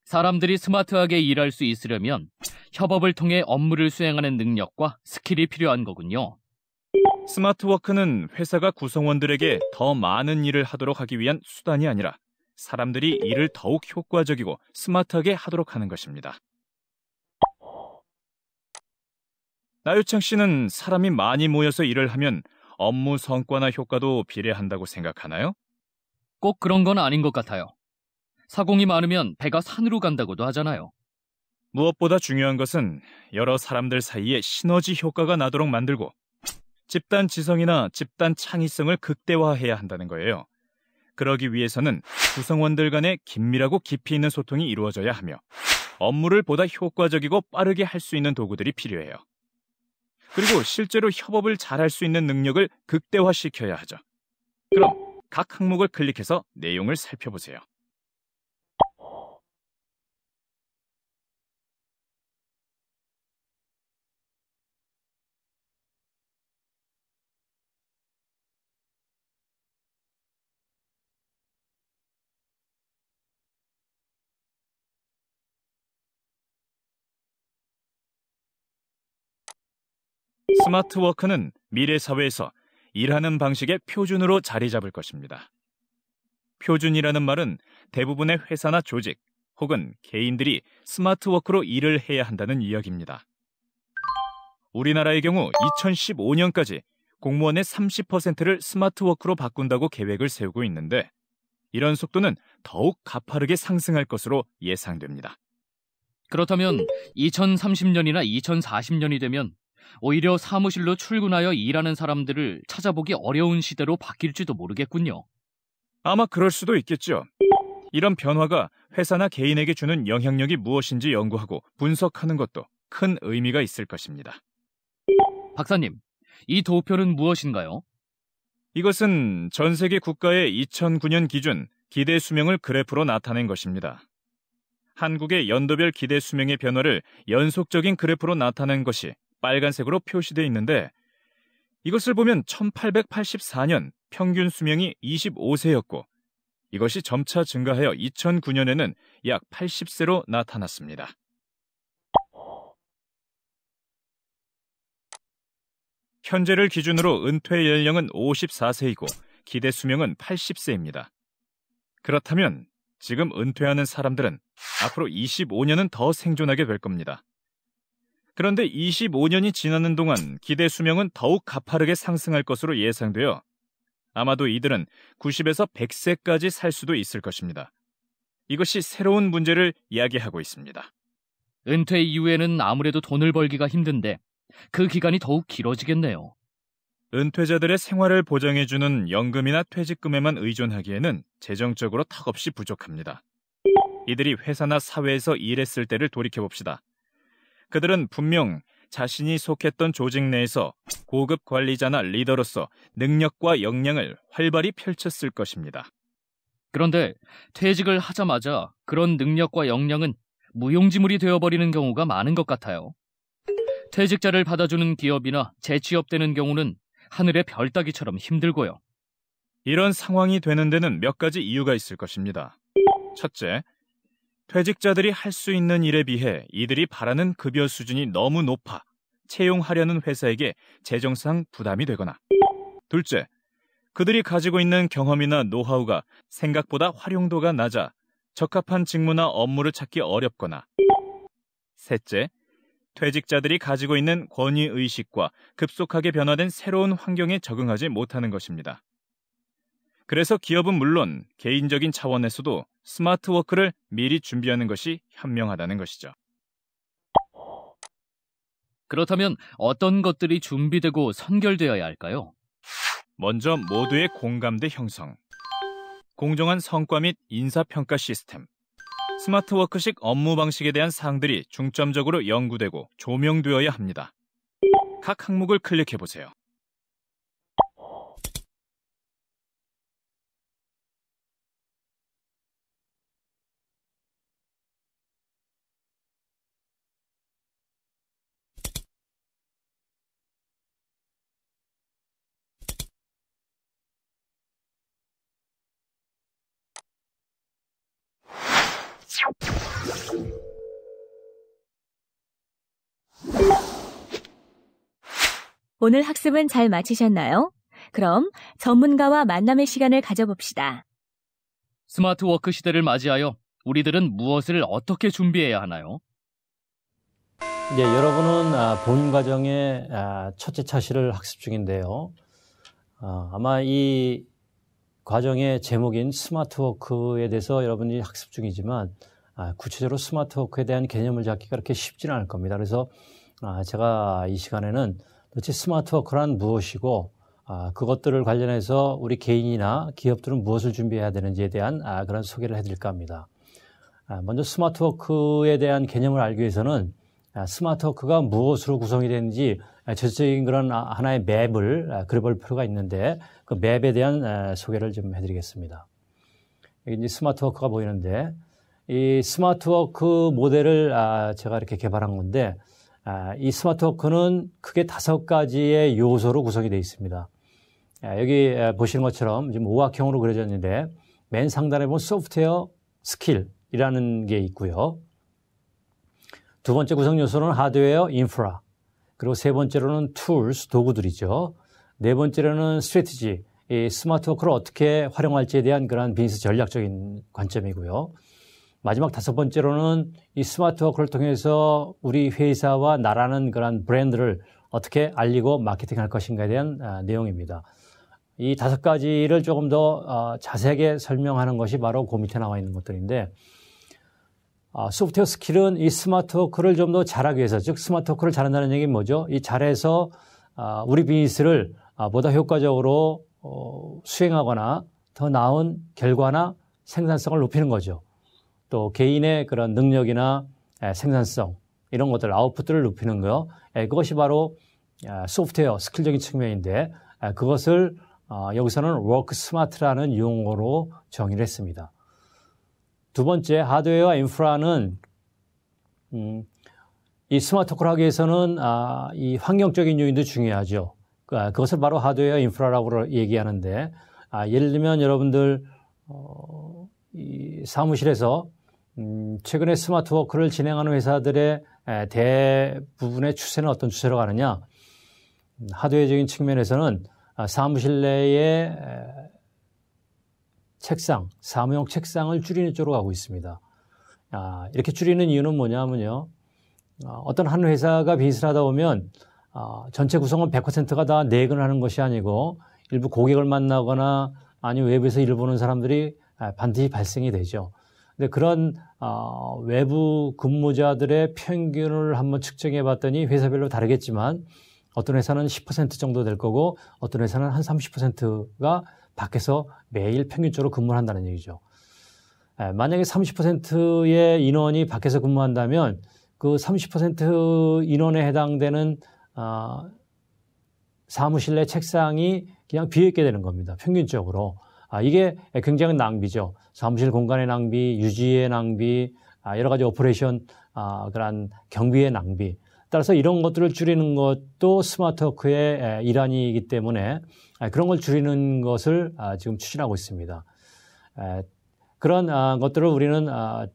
사람들이 스마트하게 일할 수 있으려면 협업을 통해 업무를 수행하는 능력과 스킬이 필요한 거군요. 스마트워크는 회사가 구성원들에게 더 많은 일을 하도록 하기 위한 수단이 아니라 사람들이 일을 더욱 효과적이고 스마트하게 하도록 하는 것입니다. 나유창 씨는 사람이 많이 모여서 일을 하면 업무 성과나 효과도 비례한다고 생각하나요? 꼭 그런 건 아닌 것 같아요. 사공이 많으면 배가 산으로 간다고도 하잖아요. 무엇보다 중요한 것은 여러 사람들 사이에 시너지 효과가 나도록 만들고 집단 지성이나 집단 창의성을 극대화해야 한다는 거예요. 그러기 위해서는 구성원들 간의 긴밀하고 깊이 있는 소통이 이루어져야 하며 업무를 보다 효과적이고 빠르게 할 수 있는 도구들이 필요해요. 그리고 실제로 협업을 잘할 수 있는 능력을 극대화시켜야 하죠. 그럼 각 항목을 클릭해서 내용을 살펴보세요. 스마트워크는 미래 사회에서 일하는 방식의 표준으로 자리 잡을 것입니다. 표준이라는 말은 대부분의 회사나 조직 혹은 개인들이 스마트워크로 일을 해야 한다는 이야기입니다. 우리나라의 경우 2015년까지 공무원의 30%를 스마트워크로 바꾼다고 계획을 세우고 있는데 이런 속도는 더욱 가파르게 상승할 것으로 예상됩니다. 그렇다면 2030년이나 2040년이 되면 오히려 사무실로 출근하여 일하는 사람들을 찾아보기 어려운 시대로 바뀔지도 모르겠군요. 아마 그럴 수도 있겠죠. 이런 변화가 회사나 개인에게 주는 영향력이 무엇인지 연구하고 분석하는 것도 큰 의미가 있을 것입니다. 박사님, 이 도표는 무엇인가요? 이것은 전 세계 국가의 2009년 기준 기대 수명을 그래프로 나타낸 것입니다. 한국의 연도별 기대 수명의 변화를 연속적인 그래프로 나타낸 것이 빨간색으로 표시되어 있는데 이것을 보면 1884년 평균 수명이 25세였고 이것이 점차 증가하여 2009년에는 약 80세로 나타났습니다. 현재를 기준으로 은퇴 연령은 54세이고 기대 수명은 80세입니다. 그렇다면 지금 은퇴하는 사람들은 앞으로 25년은 더 생존하게 될 겁니다. 그런데 25년이 지나는 동안 기대 수명은 더욱 가파르게 상승할 것으로 예상되어 아마도 이들은 90에서 100세까지 살 수도 있을 것입니다. 이것이 새로운 문제를 이야기하고 있습니다. 은퇴 이후에는 아무래도 돈을 벌기가 힘든데 그 기간이 더욱 길어지겠네요. 은퇴자들의 생활을 보장해주는 연금이나 퇴직금에만 의존하기에는 재정적으로 턱없이 부족합니다. 이들이 회사나 사회에서 일했을 때를 돌이켜봅시다. 그들은 분명 자신이 속했던 조직 내에서 고급 관리자나 리더로서 능력과 역량을 활발히 펼쳤을 것입니다. 그런데 퇴직을 하자마자 그런 능력과 역량은 무용지물이 되어버리는 경우가 많은 것 같아요. 퇴직자를 받아주는 기업이나 재취업되는 경우는 하늘의 별 따기처럼 힘들고요. 이런 상황이 되는 데는 몇 가지 이유가 있을 것입니다. 첫째, 퇴직자들이 할 수 있는 일에 비해 이들이 바라는 급여 수준이 너무 높아 채용하려는 회사에게 재정상 부담이 되거나, 둘째, 그들이 가지고 있는 경험이나 노하우가 생각보다 활용도가 낮아 적합한 직무나 업무를 찾기 어렵거나, 셋째, 퇴직자들이 가지고 있는 권위의식과 급속하게 변화된 새로운 환경에 적응하지 못하는 것입니다. 그래서 기업은 물론 개인적인 차원에서도 스마트워크를 미리 준비하는 것이 현명하다는 것이죠. 그렇다면 어떤 것들이 준비되고 선결되어야 할까요? 먼저 모두의 공감대 형성, 공정한 성과 및 인사평가 시스템, 스마트워크식 업무 방식에 대한 사항들이 중점적으로 연구되고 조명되어야 합니다. 각 항목을 클릭해보세요. 오늘 학습은 잘 마치셨나요? 그럼 전문가와 만남의 시간을 가져봅시다. 스마트워크 시대를 맞이하여 우리들은 무엇을 어떻게 준비해야 하나요? 네, 여러분은 본 과정의 첫째 차시를 학습 중인데요. 아마 이 과정의 제목인 스마트워크에 대해서 여러분이 학습 중이지만 구체적으로 스마트워크에 대한 개념을 잡기가 그렇게 쉽지는 않을 겁니다. 그래서 제가 이 시간에는 도대체 스마트워크란 무엇이고 그것들을 관련해서 우리 개인이나 기업들은 무엇을 준비해야 되는지에 대한 그런 소개를 해드릴까 합니다. 먼저 스마트워크에 대한 개념을 알기 위해서는 스마트워크가 무엇으로 구성이 되는지 전체적인 그런 하나의 맵을 그려볼 필요가 있는데 그 맵에 대한 소개를 좀 해드리겠습니다. 여기 이제 스마트워크가 보이는데 이 스마트워크 모델을 제가 이렇게 개발한 건데 이 스마트워크는 크게 5가지의 요소로 구성이 되어 있습니다. 여기 보시는 것처럼 지금 오각형으로 그려져 있는데 맨 상단에 보면 소프트웨어 스킬이라는 게 있고요. 두 번째 구성 요소는 하드웨어 인프라, 그리고 세 번째로는 툴스, 도구들이죠. 네 번째로는 스트래티지, 이 스마트워크를 어떻게 활용할지에 대한 그런 비즈니스 전략적인 관점이고요. 마지막 5번째로는 이 스마트워크를 통해서 우리 회사와 나라는 그런 브랜드를 어떻게 알리고 마케팅할 것인가에 대한 내용입니다. 이 5가지를 조금 더 자세하게 설명하는 것이 바로 그 밑에 나와 있는 것들인데, 소프트웨어 스킬은 이 스마트워크를 좀 더 잘하기 위해서, 즉 스마트워크를 잘한다는 얘기는 뭐죠? 이 잘해서 우리 비즈니스를 보다 효과적으로 수행하거나 더 나은 결과나 생산성을 높이는 거죠. 또 개인의 그런 능력이나 생산성, 이런 것들, 아웃풋들을 높이는 거, 그것이 바로 소프트웨어 스킬적인 측면인데, 그것을 여기서는 워크 스마트라는 용어로 정의를 했습니다. 두 번째, 하드웨어와 인프라는 이 스마트워크를 하기 위해서는 이 환경적인 요인도 중요하죠. 그것을 바로 하드웨어 인프라라고 얘기하는데, 예를 들면 여러분들 이 사무실에서 최근에 스마트워크를 진행하는 회사들의 대부분의 추세는 어떤 추세로 가느냐? 하드웨어적인 측면에서는 사무실 내에 책상, 사무용 책상을 줄이는 쪽으로 가고 있습니다. 이렇게 줄이는 이유는 뭐냐면요. 어떤 한 회사가 비즈니스를 하다 보면 전체 구성원 100%가 다 내근을 하는 것이 아니고 일부 고객을 만나거나 아니면 외부에서 일 보는 사람들이 반드시 발생이 되죠. 근데 그런 외부 근무자들의 평균을 한번 측정해 봤더니 회사별로 다르겠지만 어떤 회사는 10% 정도 될 거고 어떤 회사는 한 30%가 밖에서 매일 평균적으로 근무를 한다는 얘기죠. 만약에 30%의 인원이 밖에서 근무한다면 그 30% 인원에 해당되는 사무실 내 책상이 그냥 비어있게 되는 겁니다. 평균적으로. 이게 굉장히 낭비죠. 사무실 공간의 낭비, 유지의 낭비, 여러 가지 오퍼레이션, 그런 경비의 낭비. 따라서 이런 것들을 줄이는 것도 스마트워크의 일환이기 때문에 그런 걸 줄이는 것을 지금 추진하고 있습니다. 그런 것들을 우리는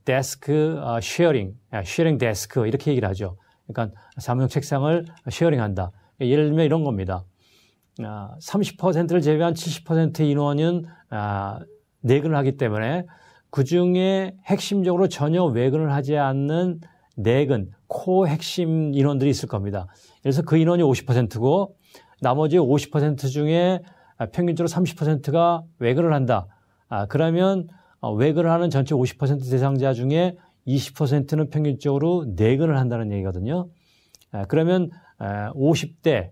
데스크 쉐어링 데스크 이렇게 얘기를 하죠. 그러니까 사무용 책상을 쉐어링한다. 예를 들면 이런 겁니다. 30%를 제외한 70% 인원은 내근을 하기 때문에 그중에 핵심적으로 전혀 외근을 하지 않는 내근, 코어 핵심 인원들이 있을 겁니다. 그래서 그 인원이 50%고 나머지 50% 중에 평균적으로 30%가 외근을 한다. 그러면 외근을 하는 전체 50% 대상자 중에 20%는 평균적으로 내근을 한다는 얘기거든요. 그러면 50대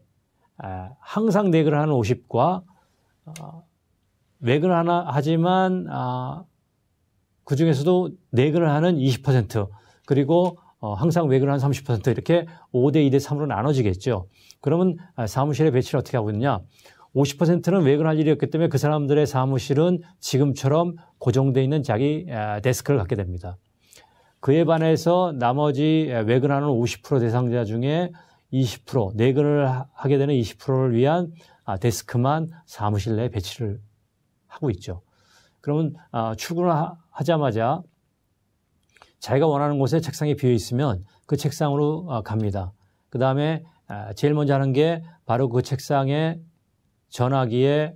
항상 내근을 하는 50과 외근을 하나 하지만 그 중에서도 내근을 하는 20% 그리고 항상 외근을 하는 30% 이렇게 5대 2대 3으로 나눠지겠죠. 그러면 사무실의 배치를 어떻게 하고 있느냐. 50%는 외근할 일이 없기 때문에 그 사람들의 사무실은 지금처럼 고정되어 있는 자기 데스크를 갖게 됩니다. 그에 반해서 나머지 외근하는 50% 대상자 중에 20% 내근을 하게 되는 20%를 위한 데스크만 사무실 내에 배치를 하고 있죠. 그러면 출근을 하자마자 자기가 원하는 곳에 책상이 비어 있으면 그 책상으로 갑니다. 그 다음에 제일 먼저 하는 게 바로 그 책상에 전화기에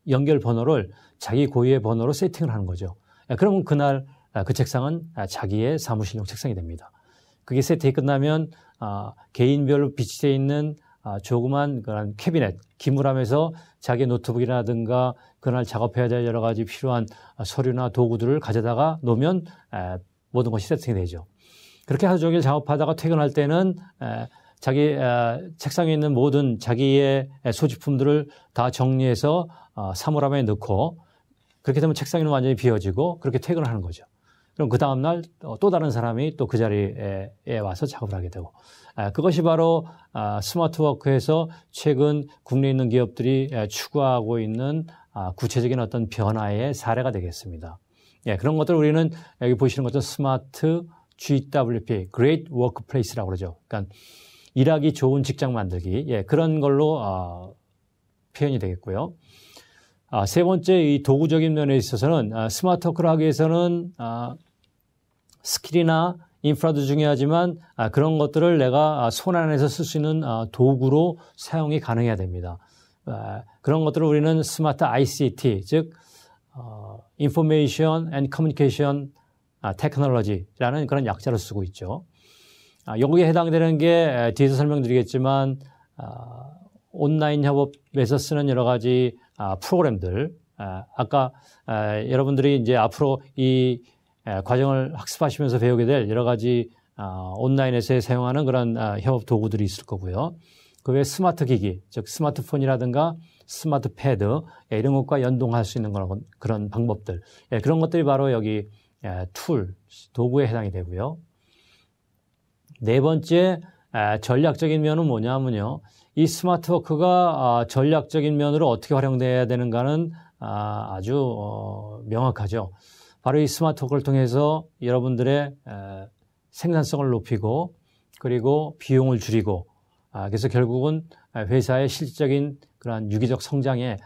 연결 번호를 자기 고유의 번호로 세팅을 하는 거죠. 그러면 그날 그 책상은 자기의 사무실용 책상이 됩니다. 그게 세팅이 끝나면 개인별로 비치되어 있는 조그만 그런 캐비넷, 기물함에서 자기 노트북이라든가 그날 작업해야 될 여러 가지 필요한 서류나 도구들을 가져다가 놓으면 모든 것이 세팅이 되죠. 그렇게 하루 종일 작업하다가 퇴근할 때는 자기 책상에 있는 모든 자기의 소지품들을 다 정리해서 사물함에 넣고 그렇게 되면 책상에는 완전히 비워지고 그렇게 퇴근을 하는 거죠. 그럼 그 다음날 또 다른 사람이 또 그 자리에 와서 작업을 하게 되고 그것이 바로 스마트워크에서 최근 국내에 있는 기업들이 추구하고 있는 구체적인 어떤 변화의 사례가 되겠습니다. 그런 것들을 우리는 여기 보시는 것처럼 스마트 GWP, Great Workplace라고 그러죠. 그러니까 일하기 좋은 직장 만들기 그런 걸로 표현이 되겠고요. 세 번째 이 도구적인 면에 있어서는 스마트워크를 하기 위해서는 스킬이나 인프라도 중요하지만 그런 것들을 내가 손 안에서 쓸 수 있는 도구로 사용이 가능해야 됩니다. 그런 것들을 우리는 스마트 ICT, 즉 Information and Communication Technology라는 그런 약자를 쓰고 있죠. 여기에 해당되는 게 뒤에서 설명드리겠지만 온라인 협업에서 쓰는 여러 가지 프로그램들, 아까 여러분들이 이제 앞으로 이 과정을 학습하시면서 배우게 될 여러 가지 온라인에서 사용하는 그런 협업 도구들이 있을 거고요. 그 외에 스마트 기기, 즉 스마트폰이라든가 스마트 패드 이런 것과 연동할 수 있는 그런 방법들, 그런 것들이 바로 여기 툴, 도구에 해당이 되고요. 네 번째 전략적인 면은 뭐냐면요. 이 스마트워크가 전략적인 면으로 어떻게 활용돼야 되는가는 아주 명확하죠. 바로 이 스마트워크를 통해서 여러분들의 생산성을 높이고 그리고 비용을 줄이고 그래서 결국은 회사의 실질적인 그런 유기적 성장에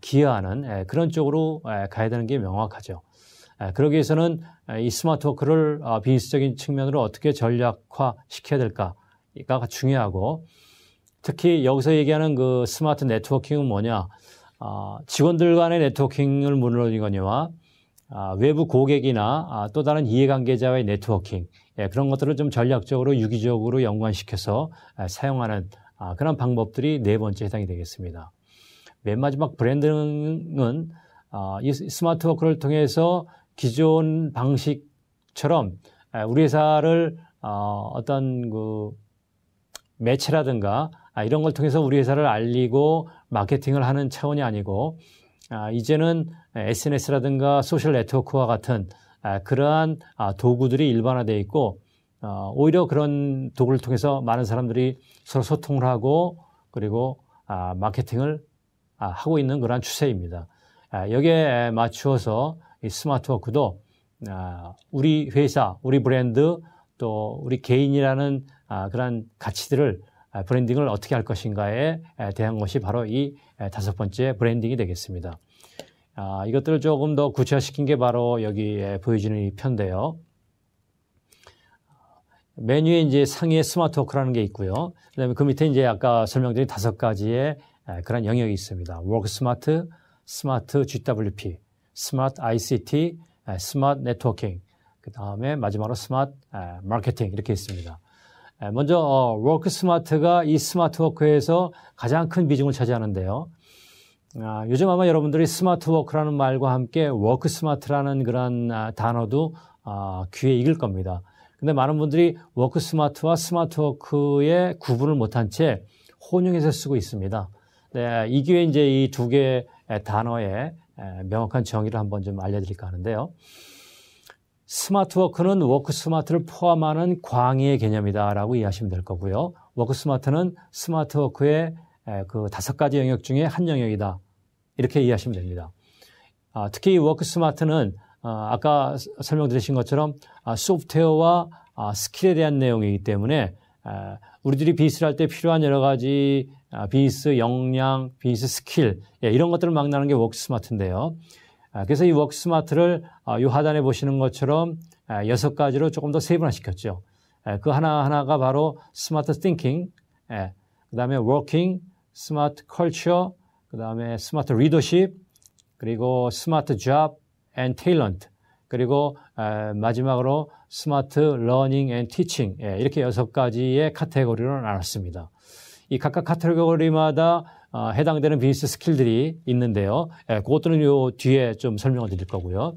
기여하는 그런 쪽으로 가야 되는 게 명확하죠. 그러기 위해서는 이 스마트워크를 비즈니스적인 측면으로 어떻게 전략화시켜야 될까가 중요하고 특히 여기서 얘기하는 그 스마트 네트워킹은 뭐냐 직원들 간의 네트워킹을 물론이거니와 외부 고객이나 또 다른 이해관계자와의 네트워킹 그런 것들을 좀 전략적으로 유기적으로 연관시켜서 사용하는 그런 방법들이 네 번째 해당이 되겠습니다. 맨 마지막 브랜딩은 이 스마트워크를 통해서 기존 방식처럼 우리 회사를 어떤 그 매체라든가 이런 걸 통해서 우리 회사를 알리고 마케팅을 하는 차원이 아니고 이제는 SNS라든가 소셜 네트워크와 같은 그러한 도구들이 일반화되어 있고 오히려 그런 도구를 통해서 많은 사람들이 서로 소통을 하고 그리고 마케팅을 하고 있는 그러한 추세입니다. 여기에 맞추어서 이 스마트워크도 우리 회사, 우리 브랜드 또 우리 개인이라는 그런 가치들을 브랜딩을 어떻게 할 것인가에 대한 것이 바로 이 5번째 브랜딩이 되겠습니다. 이것들을 조금 더 구체화시킨 게 바로 여기에 보여지는 이 편인데요. 메뉴에 이제 상위에 스마트워크라는 게 있고요. 그다음에 그 밑에 이제 아까 설명드린 5가지의 그런 영역이 있습니다. 워크 스마트, 스마트 GWP, 스마트 ICT, 스마트 네트워킹, 그 다음에 마지막으로 스마트 마케팅 이렇게 있습니다. 먼저 워크 스마트가 이 스마트워크에서 가장 큰 비중을 차지하는데요. 요즘 아마 여러분들이 스마트워크라는 말과 함께 워크 스마트라는 그런 단어도 귀에 익을 겁니다. 근데 많은 분들이 워크 스마트와 스마트워크의 구분을 못한 채 혼용해서 쓰고 있습니다. 네, 이 기회에 이제 이 두 개의 단어의 명확한 정의를 한번 좀 알려드릴까 하는데요. 스마트워크는 워크 스마트를 포함하는 광의의 개념이다라고 이해하시면 될 거고요. 워크 스마트는 스마트워크의 그 5가지 영역 중에 한 영역이다. 이렇게 이해하시면 됩니다. 특히 이 워크 스마트는 아까 설명드리신 것처럼 소프트웨어와 스킬에 대한 내용이기 때문에 우리들이 비즈니스를 할 때 필요한 여러 가지 비즈니스 역량, 비즈니스 스킬 이런 것들을 망라하는 게 워크 스마트인데요. 그래서 이 워크 스마트를 이 하단에 보시는 것처럼 6가지로 조금 더 세분화시켰죠. 그 하나하나가 바로 스마트 띵킹, 그 다음에 워킹, 스마트 컬처, 그 다음에 스마트 리더십, 그리고 스마트 잡 앤 탤런트, 그리고 마지막으로 스마트 러닝 앤 티칭 이렇게 6가지의 카테고리로 나눴습니다. 이 각각 카테고리마다 해당되는 비즈니스 스킬들이 있는데요. 그것들은 요 뒤에 좀 설명을 드릴 거고요.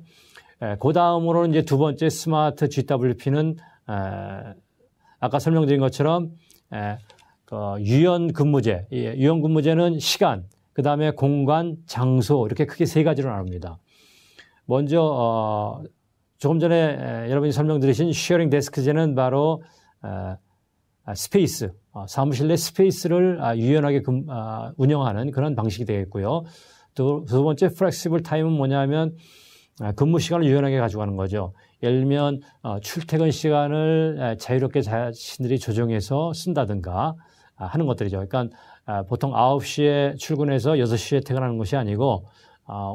그 다음으로는 이제 2번째 스마트 GWP는 아까 설명드린 것처럼 유연 근무제, 유연 근무제는 시간, 그 다음에 공간, 장소 이렇게 크게 3가지로 나눕니다. 먼저 조금 전에 여러분이 설명드리신 쉐어링 데스크제는 바로 스페이스, 사무실 내 스페이스를 유연하게 운영하는 그런 방식이 되겠고요. 두 번째 플렉시블 타임은 뭐냐면 근무 시간을 유연하게 가져가는 거죠. 예를 들면 출퇴근 시간을 자유롭게 자신들이 조정해서 쓴다든가 하는 것들이죠. 그러니까 보통 9시에 출근해서 6시에 퇴근하는 것이 아니고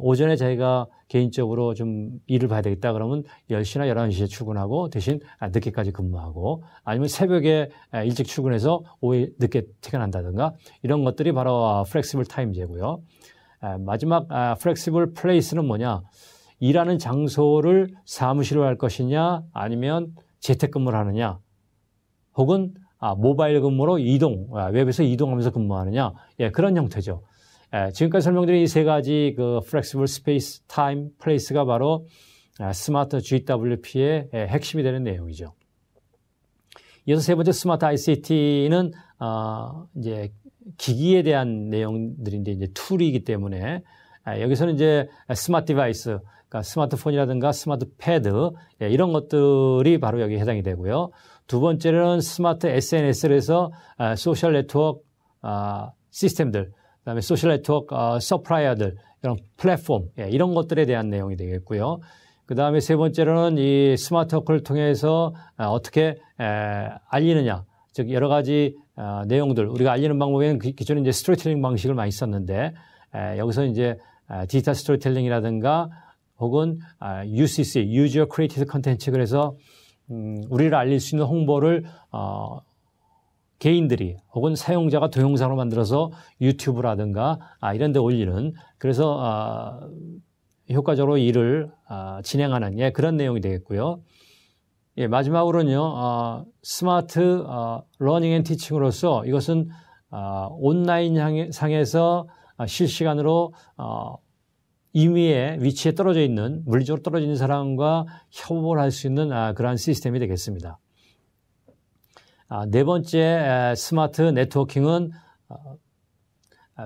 오전에 자기가 개인적으로 좀 일을 봐야 되겠다 그러면 10시나 11시에 출근하고 대신 늦게까지 근무하고 아니면 새벽에 일찍 출근해서 오후에 늦게 퇴근한다든가 이런 것들이 바로 플렉시블 타임제고요. 마지막 플렉시블 플레이스는 뭐냐? 일하는 장소를 사무실로 할 것이냐 아니면 재택근무를 하느냐 혹은 모바일 근무로 웹에서 이동하면서 근무하느냐 그런 형태죠. 지금까지 설명드린 이 3가지 그 flexible space, time, place가 바로 스마트 GWP의 핵심이 되는 내용이죠. 이어서 3번째 스마트 ICT는 이제 기기에 대한 내용들인데 이제 툴이기 때문에 여기서는 이제 스마트 디바이스, 그러니까 스마트폰이라든가 스마트 패드 이런 것들이 바로 여기에 해당이 되고요. 2번째는 스마트 SNS를 해서 소셜 네트워크 시스템들, 그다음에 소셜 네트워크 서플라이어들, 이런 플랫폼 이런 것들에 대한 내용이 되겠고요. 그다음에 3번째로는 이 스마트워크를 통해서 어떻게 알리느냐, 즉 여러 가지 내용들 우리가 알리는 방법에는 기존에 이제 스토리텔링 방식을 많이 썼는데 여기서 이제 디지털 스토리텔링이라든가 혹은 UCC, User Created Content, 그래서 우리를 알릴 수 있는 홍보를 개인들이 혹은 사용자가 동영상으로 만들어서 유튜브라든가 이런 데 올리는, 그래서 효과적으로 일을 진행하는 그런 내용이 되겠고요. 마지막으로는요, 스마트 러닝 앤 티칭으로서 이것은 온라인 상에서 실시간으로 임의의 위치에 떨어져 있는, 물리적으로 떨어져 있는 사람과 협업을 할 수 있는 그러한 시스템이 되겠습니다. 네 번째 스마트 네트워킹은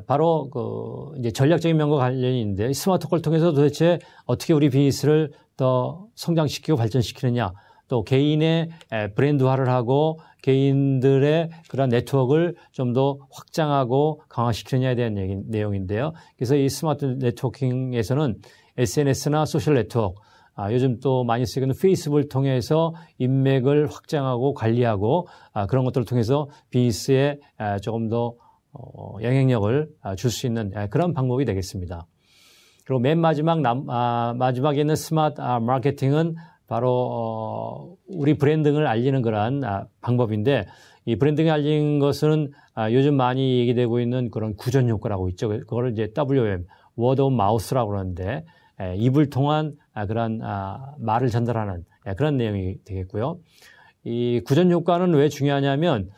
바로 이제 전략적인 면과 관련이 있는데, 스마트 워크를 통해서 도대체 어떻게 우리 비즈니스를 더 성장시키고 발전시키느냐, 또 개인의 브랜드화를 하고 개인들의 그런 네트워크를 좀 더 확장하고 강화시키느냐에 대한 내용인데요. 그래서 이 스마트 네트워킹에서는 SNS나 소셜 네트워크, 요즘 또 많이 쓰이는 페이스북을 통해서 인맥을 확장하고 관리하고 그런 것들을 통해서 비즈니스에 조금 더 영향력을 줄 수 있는 그런 방법이 되겠습니다. 그리고 맨 마지막에 있는 스마트 마케팅은 바로 우리 브랜딩을 알리는 그런 방법인데, 이 브랜딩을 알리는 것은 요즘 많이 얘기되고 있는 그런 구전 효과라고 있죠. 그거를 이제 WM, Word of Mouth라고 그러는데, 입을 통한 그런 말을 전달하는 그런 내용이 되겠고요. 이 구전 효과는 왜 중요하냐면,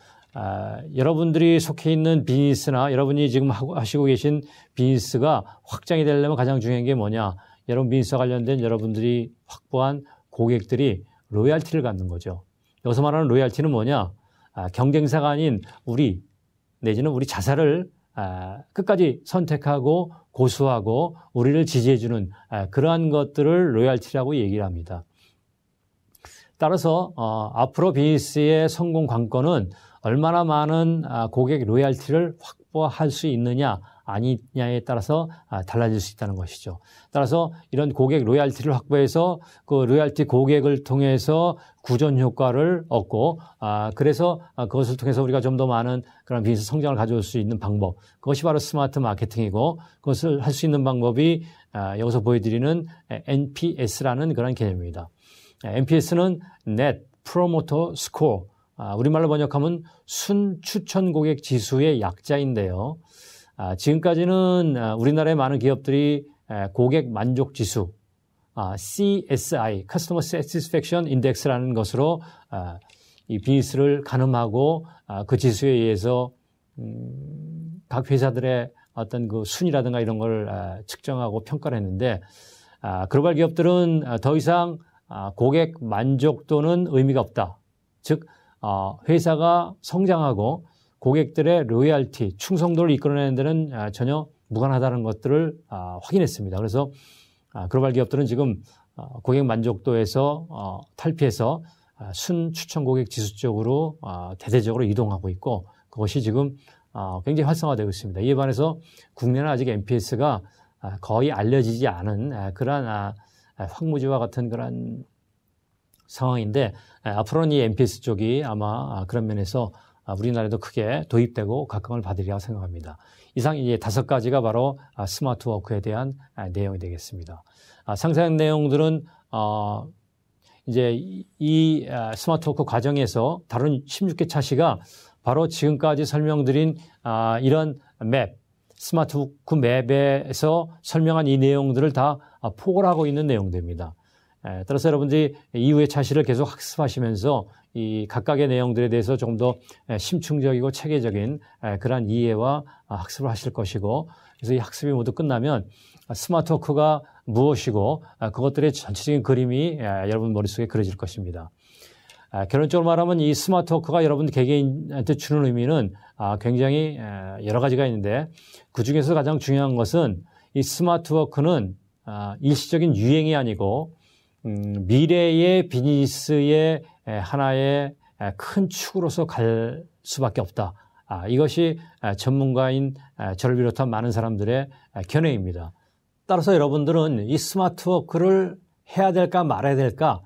여러분들이 속해 있는 비즈니스나 여러분이 지금 하시고 계신 비즈니스가 확장이 되려면 가장 중요한 게 뭐냐? 여러분 비즈니스와 관련된 여러분들이 확보한 고객들이 로열티를 갖는 거죠. 여기서 말하는 로열티는 뭐냐? 경쟁사가 아닌 우리 내지는 우리 자사를 끝까지 선택하고 고수하고 우리를 지지해주는 그러한 것들을 로열티라고 얘기를 합니다. 따라서 앞으로 비즈니스의 성공 관건은 얼마나 많은 고객 로열티를 확보할 수 있느냐 아니냐에 따라서 달라질 수 있다는 것이죠. 따라서 이런 고객 로열티를 확보해서 그 로열티 고객을 통해서 구전 효과를 얻고 그래서 그것을 통해서 우리가 좀 더 많은 그런 비즈니스 성장을 가져올 수 있는 방법, 그것이 바로 스마트 마케팅이고, 그것을 할 수 있는 방법이 여기서 보여드리는 NPS라는 그런 개념입니다. NPS는 Net Promoter Score, 우리말로 번역하면 순추천 고객 지수의 약자인데요. 지금까지는 우리나라의 많은 기업들이 고객 만족 지수, CSI, Customer Satisfaction Index라는 것으로 이 비즈니스를 가늠하고 그 지수에 의해서 각 회사들의 어떤 그 순위라든가 이런 걸 측정하고 평가를 했는데, 글로벌 기업들은 더 이상 고객 만족도는 의미가 없다. 즉, 회사가 성장하고 고객들의 로열티, 충성도를 이끌어내는 데는 전혀 무관하다는 것들을 확인했습니다. 그래서 글로벌 기업들은 지금 고객 만족도에서 탈피해서 순추천 고객 지수 쪽으로 대대적으로 이동하고 있고, 그것이 지금 굉장히 활성화되고 있습니다. 이에 반해서 국내는 아직 NPS가 거의 알려지지 않은 그러한 황무지와 같은 그런 상황인데, 앞으로는 이 NPS 쪽이 아마 그런 면에서 우리나라에도 크게 도입되고 각광을 받으리라고 생각합니다. 이상 이제 5가지가 바로 스마트 워크에 대한 내용이 되겠습니다. 상세한 내용들은 이제 이 스마트 워크 과정에서 다른 16개 차시가 바로 지금까지 설명드린 이런 맵, 스마트 워크 맵에서 설명한 이 내용들을 다 포괄하고 있는 내용들입니다. 따라서 여러분들이 이후의 차시를 계속 학습하시면서 이 각각의 내용들에 대해서 조금 더 심층적이고 체계적인 그러한 이해와 학습을 하실 것이고, 그래서 이 학습이 모두 끝나면 스마트 워크가 무엇이고 그것들의 전체적인 그림이 여러분 머릿속에 그려질 것입니다. 결론적으로 말하면 이 스마트 워크가 여러분 개개인한테 주는 의미는 굉장히 여러 가지가 있는데, 그중에서 가장 중요한 것은 이 스마트 워크는 일시적인 유행이 아니고 미래의 비즈니스의 하나의 큰 축으로서 갈 수밖에 없다. 이것이 전문가인 저를 비롯한 많은 사람들의 견해입니다. 따라서 여러분들은 이 스마트 워크를 해야 될까 말아야 될까,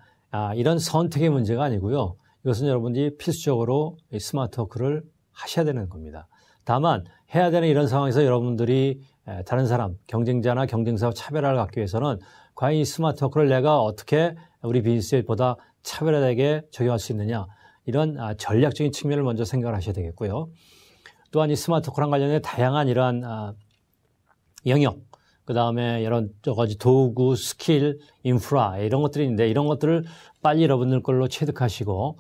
이런 선택의 문제가 아니고요. 이것은 여러분들이 필수적으로 이 스마트 워크를 하셔야 되는 겁니다. 다만 해야 되는 이런 상황에서 여러분들이 다른 사람, 경쟁자나 경쟁사와 차별화를 갖기 위해서는 과연 이 스마트 워크를 내가 어떻게 우리 비즈니스에 보다 차별화되게 적용할 수 있느냐, 이런 전략적인 측면을 먼저 생각을 하셔야 되겠고요. 또한 이 스마트 워크랑 관련된 다양한 이러한 영역, 그 다음에 여러 가지 도구, 스킬, 인프라 이런 것들이 있는데, 이런 것들을 빨리 여러분들 걸로 체득하시고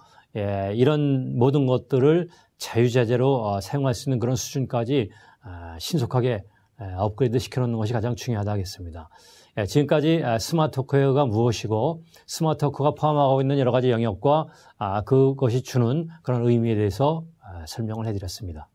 이런 모든 것들을 자유자재로 사용할 수 있는 그런 수준까지 신속하게 업그레이드 시켜놓는 것이 가장 중요하다 하겠습니다. 지금까지 스마트 워크웨어가 무엇이고 스마트 워크가 포함하고 있는 여러 가지 영역과 그것이 주는 그런 의미에 대해서 설명을 해드렸습니다.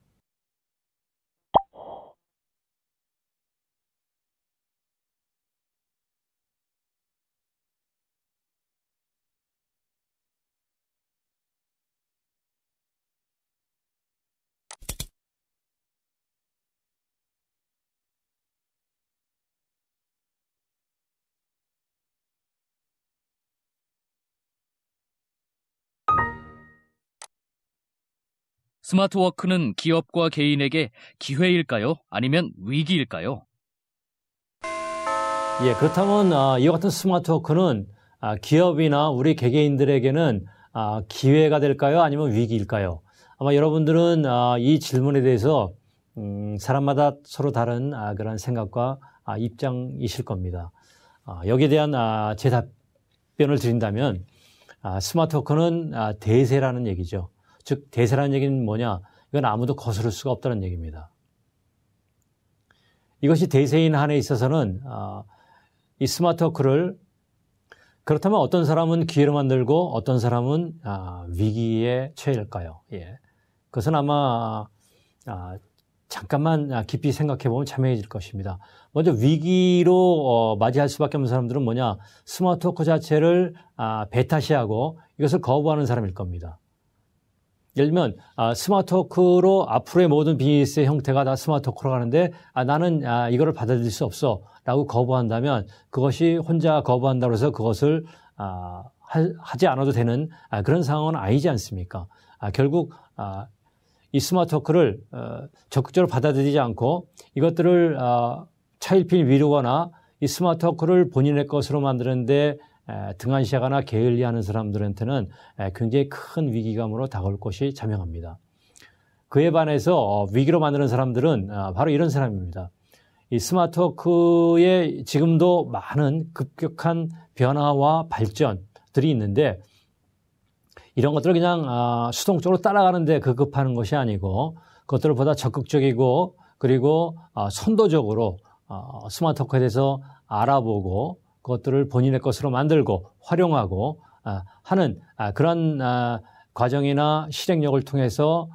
스마트워크는 기업과 개인에게 기회일까요? 아니면 위기일까요? 예, 그렇다면 이와 같은 스마트워크는 기업이나 우리 개개인들에게는 기회가 될까요? 아니면 위기일까요? 아마 여러분들은 이 질문에 대해서 사람마다 서로 다른 그런 생각과 입장이실 겁니다. 여기에 대한 제 답변을 드린다면 스마트워크는 대세라는 얘기죠. 즉 대세라는 얘기는 뭐냐? 이건 아무도 거스를 수가 없다는 얘기입니다. 이것이 대세인 한에 있어서는 이 스마트워크를 그렇다면 어떤 사람은 기회로 만들고 어떤 사람은 위기에 처할까요? 예. 그것은 아마 잠깐만 깊이 생각해 보면 자명해질 것입니다. 먼저 위기로 맞이할 수밖에 없는 사람들은 뭐냐? 스마트워크 자체를 배타시하고 이것을 거부하는 사람일 겁니다. 예를 들면 스마트워크로 앞으로의 모든 비즈니스의 형태가 다 스마트워크로 가는데 나는 이거를 받아들일 수 없어 라고 거부한다면 그것이 혼자 거부한다고 해서 그것을 하지 않아도 되는 그런 상황은 아니지 않습니까? 결국 이 스마트워크를 적극적으로 받아들이지 않고 이것들을 차일피일 미루거나 이 스마트워크를 본인의 것으로 만드는데 등한시하거나 게을리하는 사람들한테는 굉장히 큰 위기감으로 다가올 것이 자명합니다. 그에 반해서 위기로 만드는 사람들은 바로 이런 사람입니다. 이 스마트워크에 지금도 많은 급격한 변화와 발전들이 있는데 이런 것들을 그냥 수동적으로 따라가는데 급급하는 것이 아니고 그것들을 보다 적극적이고 그리고 선도적으로 스마트워크에 대해서 알아보고 그것들을 본인의 것으로 만들고 활용하고 하는 그런 과정이나 실행력을 통해서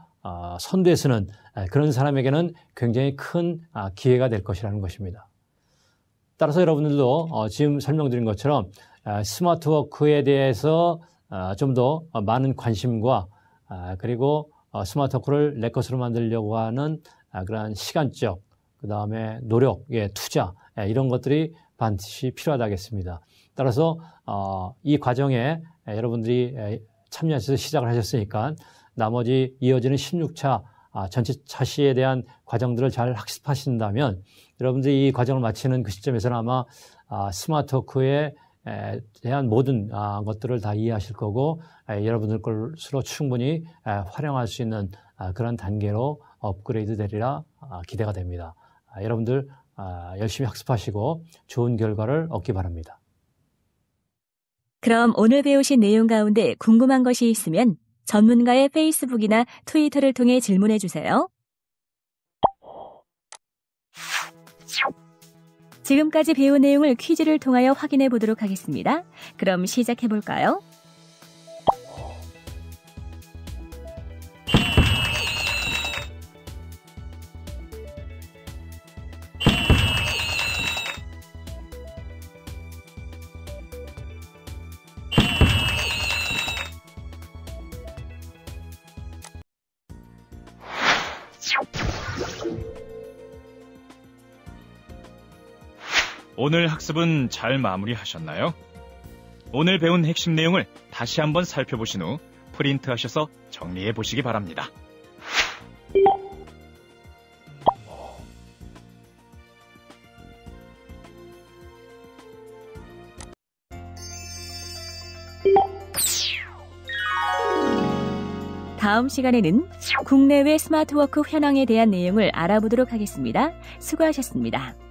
선두에 서는 그런 사람에게는 굉장히 큰 기회가 될 것이라는 것입니다. 따라서 여러분들도 지금 설명드린 것처럼 스마트워크에 대해서 좀 더 많은 관심과 그리고 스마트워크를 내 것으로 만들려고 하는 그런 시간적 그다음에 노력의 투자 이런 것들이 반드시 필요하다겠습니다. 따라서 이 과정에 여러분들이 참여하셔서 시작을 하셨으니까 나머지 이어지는 16차 전체 차시에 대한 과정들을 잘 학습하신다면 여러분들이 이 과정을 마치는 그 시점에서는 아마 스마트워크에 대한 모든 것들을 다 이해하실 거고 여러분들 것으로 충분히 활용할 수 있는 그런 단계로 업그레이드 되리라 기대가 됩니다. 여러분들 열심히 학습하시고 좋은 결과를 얻기 바랍니다. 그럼 오늘 배우신 내용 가운데 궁금한 것이 있으면 전문가의 페이스북이나 트위터를 통해 질문해 주세요. 지금까지 배운 내용을 퀴즈를 통하여 확인해 보도록 하겠습니다. 그럼 시작해 볼까요? 오늘 학습은 잘 마무리하셨나요? 오늘 배운 핵심 내용을 다시 한번 살펴보신 후 프린트하셔서 정리해 보시기 바랍니다. 다음 시간에는 국내외 스마트워크 현황에 대한 내용을 알아보도록 하겠습니다. 수고하셨습니다.